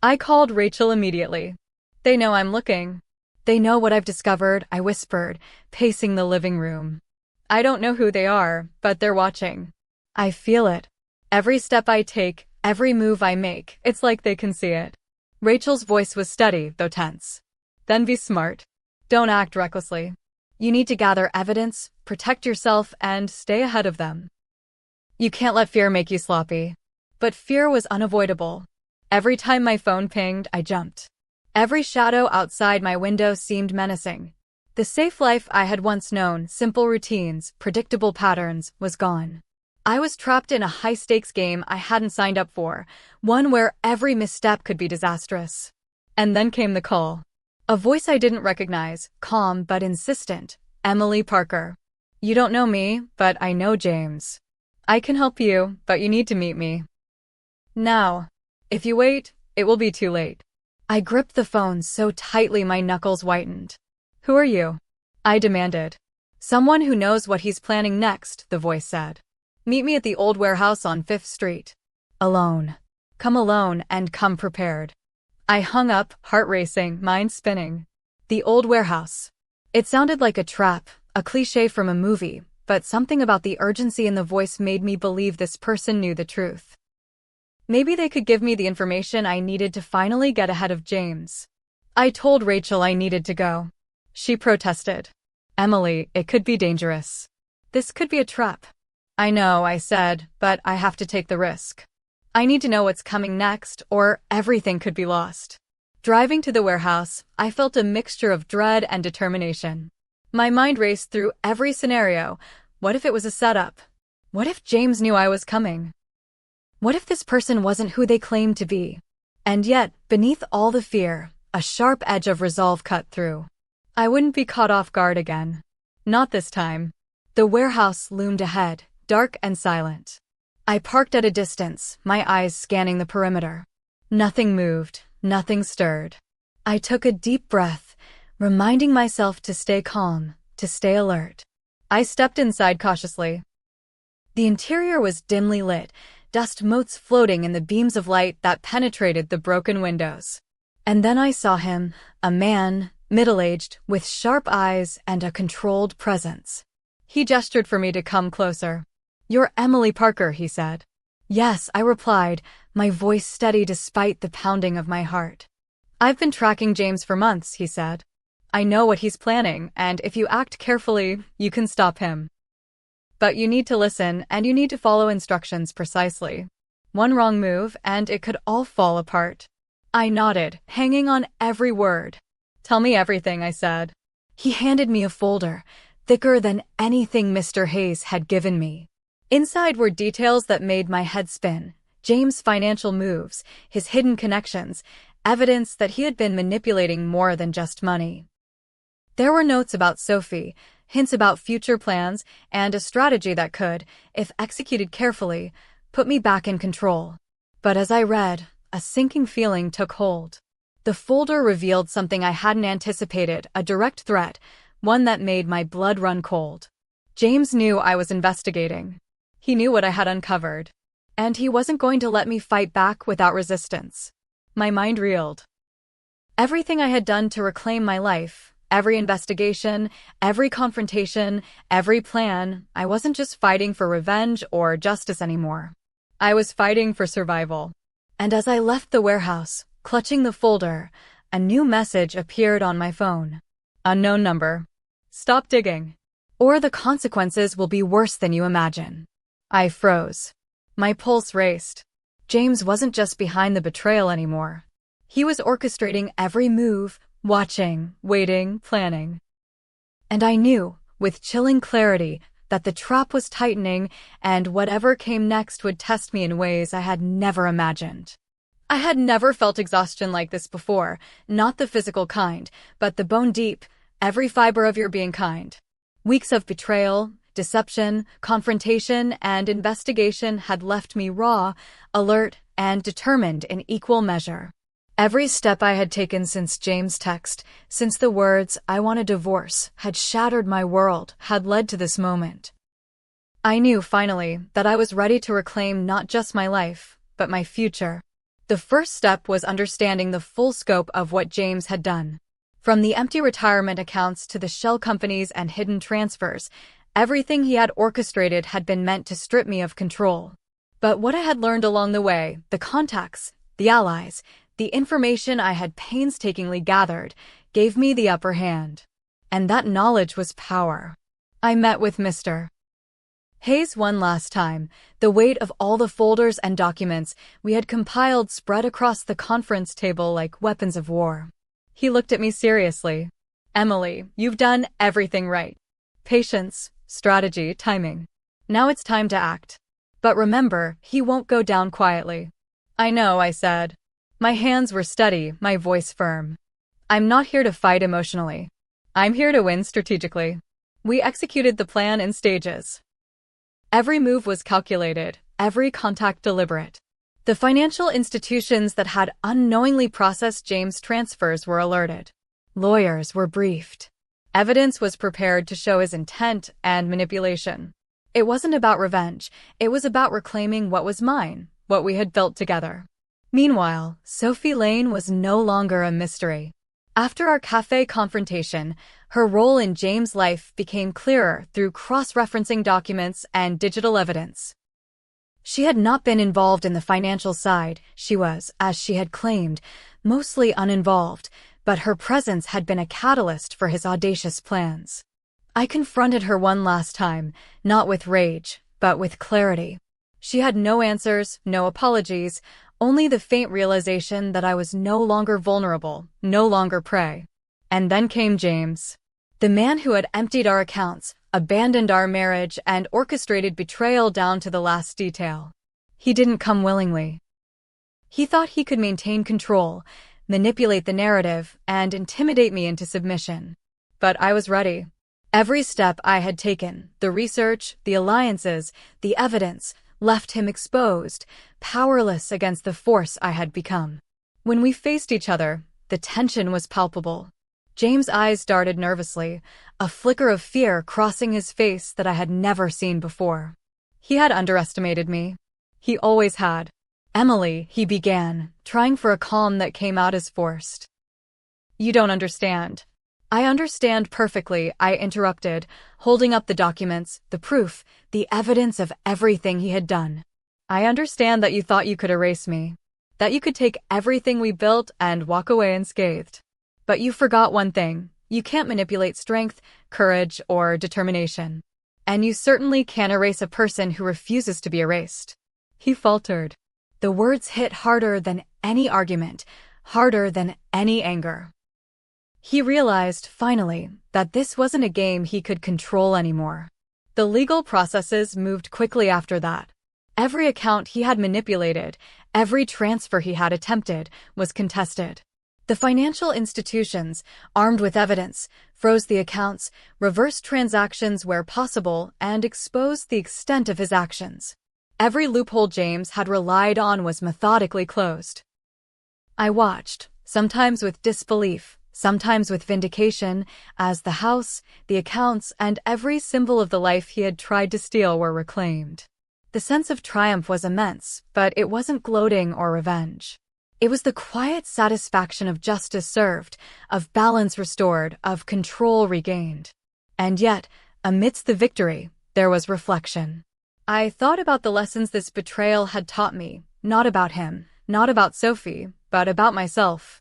I called Rachel immediately. They know I'm looking. They know what I've discovered, I whispered, pacing the living room. I don't know who they are, but they're watching. I feel it. Every step I take, every move I make, it's like they can see it. Rachel's voice was steady, though tense. Then be smart. Don't act recklessly. You need to gather evidence, protect yourself, and stay ahead of them. You can't let fear make you sloppy. But fear was unavoidable. Every time my phone pinged, I jumped. Every shadow outside my window seemed menacing. The safe life I had once known, simple routines, predictable patterns, was gone. I was trapped in a high-stakes game I hadn't signed up for, one where every misstep could be disastrous. And then came the call. A voice I didn't recognize, calm but insistent. Emily Parker. You don't know me, but I know James. I can help you, but you need to meet me. Now. If you wait, it will be too late. I gripped the phone so tightly my knuckles whitened. Who are you? I demanded. Someone who knows what he's planning next, the voice said. Meet me at the old warehouse on 5th Street. Alone. Come alone and come prepared. I hung up, heart racing, mind spinning. The old warehouse. It sounded like a trap, a cliché from a movie, but something about the urgency in the voice made me believe this person knew the truth. Maybe they could give me the information I needed to finally get ahead of James. I told Rachel I needed to go. She protested. Emily, it could be dangerous. This could be a trap. I know, I said, but I have to take the risk. I need to know what's coming next, or everything could be lost. Driving to the warehouse, I felt a mixture of dread and determination. My mind raced through every scenario. What if it was a setup? What if James knew I was coming? What if this person wasn't who they claimed to be? And yet, beneath all the fear, a sharp edge of resolve cut through. I wouldn't be caught off guard again. Not this time. The warehouse loomed ahead, dark and silent. I parked at a distance, my eyes scanning the perimeter. Nothing moved, nothing stirred. I took a deep breath, reminding myself to stay calm, to stay alert. I stepped inside cautiously. The interior was dimly lit, dust motes floating in the beams of light that penetrated the broken windows. And then I saw him, a man, middle-aged, with sharp eyes and a controlled presence. He gestured for me to come closer. You're Emily Parker, he said. Yes, I replied, my voice steady despite the pounding of my heart. I've been tracking James for months, he said. I know what he's planning, and if you act carefully, you can stop him. But you need to listen, and you need to follow instructions precisely. One wrong move, and it could all fall apart. I nodded, hanging on every word. Tell me everything, I said. He handed me a folder, thicker than anything Mr. Hayes had given me. Inside were details that made my head spin. James' financial moves, his hidden connections, evidence that he had been manipulating more than just money. There were notes about Sophie, hints about future plans, and a strategy that could, if executed carefully, put me back in control. But as I read, a sinking feeling took hold. The folder revealed something I hadn't anticipated, a direct threat, one that made my blood run cold. James knew I was investigating. He knew what I had uncovered. And he wasn't going to let me fight back without resistance. My mind reeled. Everything I had done to reclaim my life, every investigation, every confrontation, every plan, I wasn't just fighting for revenge or justice anymore. I was fighting for survival. And as I left the warehouse, clutching the folder, a new message appeared on my phone. Unknown number. Stop digging, or the consequences will be worse than you imagine. I froze. My pulse raced. James wasn't just behind the betrayal anymore. He was orchestrating every move, watching, waiting, planning. And I knew, with chilling clarity, that the trap was tightening and whatever came next would test me in ways I had never imagined. I had never felt exhaustion like this before, not the physical kind, but the bone-deep, every fiber of your being kind. Weeks of betrayal, deception, confrontation, and investigation had left me raw, alert, and determined in equal measure. Every step I had taken since James' text, since the words, "I want a divorce," had shattered my world, had led to this moment. I knew, finally, that I was ready to reclaim not just my life, but my future. The first step was understanding the full scope of what James had done. From the empty retirement accounts to the shell companies and hidden transfers, everything he had orchestrated had been meant to strip me of control. But what I had learned along the way, the contacts, the allies, the information I had painstakingly gathered, gave me the upper hand. And that knowledge was power. I met with Mr. Hayes one last time, the weight of all the folders and documents we had compiled spread across the conference table like weapons of war. He looked at me seriously. "Emily, you've done everything right. Patience, strategy, timing. Now it's time to act. But remember, he won't go down quietly." "I know," I said. My hands were steady, my voice firm. "I'm not here to fight emotionally. I'm here to win strategically." We executed the plan in stages. Every move was calculated, every contact deliberate. The financial institutions that had unknowingly processed James' transfers were alerted. Lawyers were briefed. Evidence was prepared to show his intent and manipulation. It wasn't about revenge, it was about reclaiming what was mine, what we had built together. Meanwhile, Sophie Lane was no longer a mystery. After our cafe confrontation, her role in James' life became clearer through cross-referencing documents and digital evidence. She had not been involved in the financial side, she was, as she had claimed, mostly uninvolved, but her presence had been a catalyst for his audacious plans. I confronted her one last time, not with rage, but with clarity. She had no answers, no apologies, only the faint realization that I was no longer vulnerable, no longer prey. And then came James. The man who had emptied our accounts, abandoned our marriage, and orchestrated betrayal down to the last detail. He didn't come willingly. He thought he could maintain control, manipulate the narrative, and intimidate me into submission. But I was ready. Every step I had taken, the research, the alliances, the evidence, left him exposed, powerless against the force I had become. When we faced each other, the tension was palpable. James' eyes darted nervously, a flicker of fear crossing his face that I had never seen before. He had underestimated me. He always had. "Emily," he began, trying for a calm that came out as forced. "You don't understand." "I understand perfectly," I interrupted, holding up the documents, the proof, the evidence of everything he had done. "I understand that you thought you could erase me, that you could take everything we built and walk away unscathed. But you forgot one thing. You can't manipulate strength, courage, or determination. And you certainly can't erase a person who refuses to be erased." He faltered. The words hit harder than any argument, harder than any anger. He realized, finally, that this wasn't a game he could control anymore. The legal processes moved quickly after that. Every account he had manipulated, every transfer he had attempted, was contested. The financial institutions, armed with evidence, froze the accounts, reversed transactions where possible, and exposed the extent of his actions. Every loophole James had relied on was methodically closed. I watched, sometimes with disbelief, sometimes with vindication, as the house, the accounts, and every symbol of the life he had tried to steal were reclaimed. The sense of triumph was immense, but it wasn't gloating or revenge. It was the quiet satisfaction of justice served, of balance restored, of control regained. And yet, amidst the victory, there was reflection. I thought about the lessons this betrayal had taught me, not about him, not about Sophie, but about myself.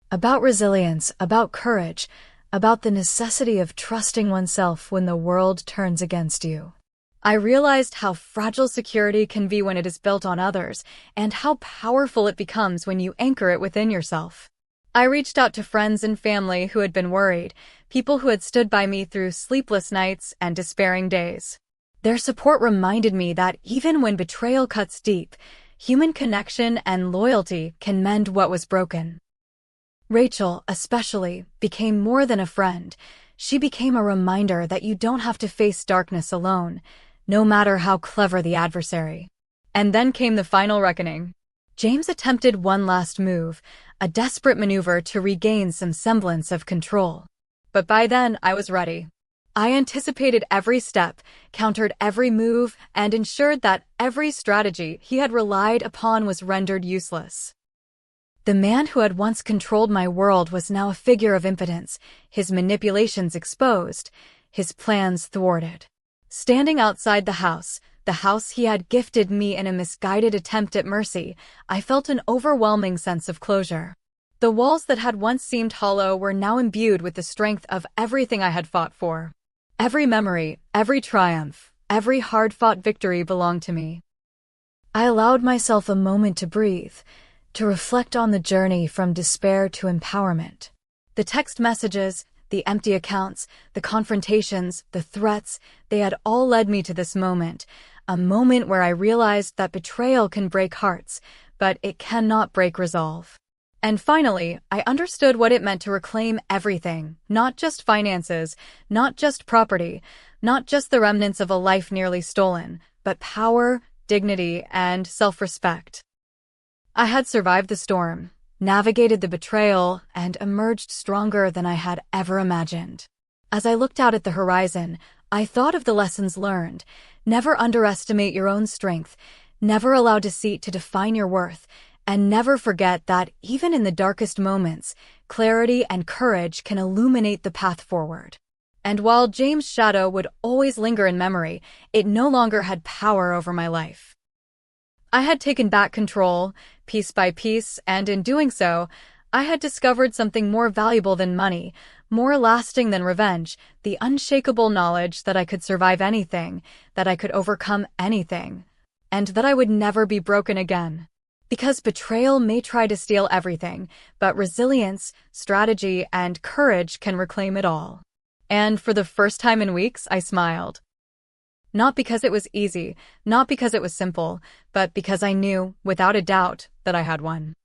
About resilience, about courage, about the necessity of trusting oneself when the world turns against you. I realized how fragile security can be when it is built on others, and how powerful it becomes when you anchor it within yourself. I reached out to friends and family who had been worried, people who had stood by me through sleepless nights and despairing days. Their support reminded me that even when betrayal cuts deep, human connection and loyalty can mend what was broken. Rachel, especially, became more than a friend. She became a reminder that you don't have to face darkness alone, no matter how clever the adversary. And then came the final reckoning. James attempted one last move, a desperate maneuver to regain some semblance of control. But by then, I was ready. I anticipated every step, countered every move, and ensured that every strategy he had relied upon was rendered useless. The man who had once controlled my world was now a figure of impotence, his manipulations exposed, his plans thwarted. Standing outside the house he had gifted me in a misguided attempt at mercy, I felt an overwhelming sense of closure. The walls that had once seemed hollow were now imbued with the strength of everything I had fought for. Every memory, every triumph, every hard-fought victory belonged to me. I allowed myself a moment to breathe, to reflect on the journey from despair to empowerment. The text messages, the empty accounts, the confrontations, the threats, they had all led me to this moment, a moment where I realized that betrayal can break hearts, but it cannot break resolve. And finally, I understood what it meant to reclaim everything, not just finances, not just property, not just the remnants of a life nearly stolen, but power, dignity, and self-respect. I had survived the storm, navigated the betrayal, and emerged stronger than I had ever imagined. As I looked out at the horizon, I thought of the lessons learned. Never underestimate your own strength, never allow deceit to define your worth, and never forget that even in the darkest moments, clarity and courage can illuminate the path forward. And while James' shadow would always linger in memory, it no longer had power over my life. I had taken back control, piece by piece, and in doing so, I had discovered something more valuable than money, more lasting than revenge, the unshakable knowledge that I could survive anything, that I could overcome anything, and that I would never be broken again. Because betrayal may try to steal everything, but resilience, strategy, and courage can reclaim it all. And for the first time in weeks, I smiled. Not because it was easy, not because it was simple, but because I knew, without a doubt, that I had won.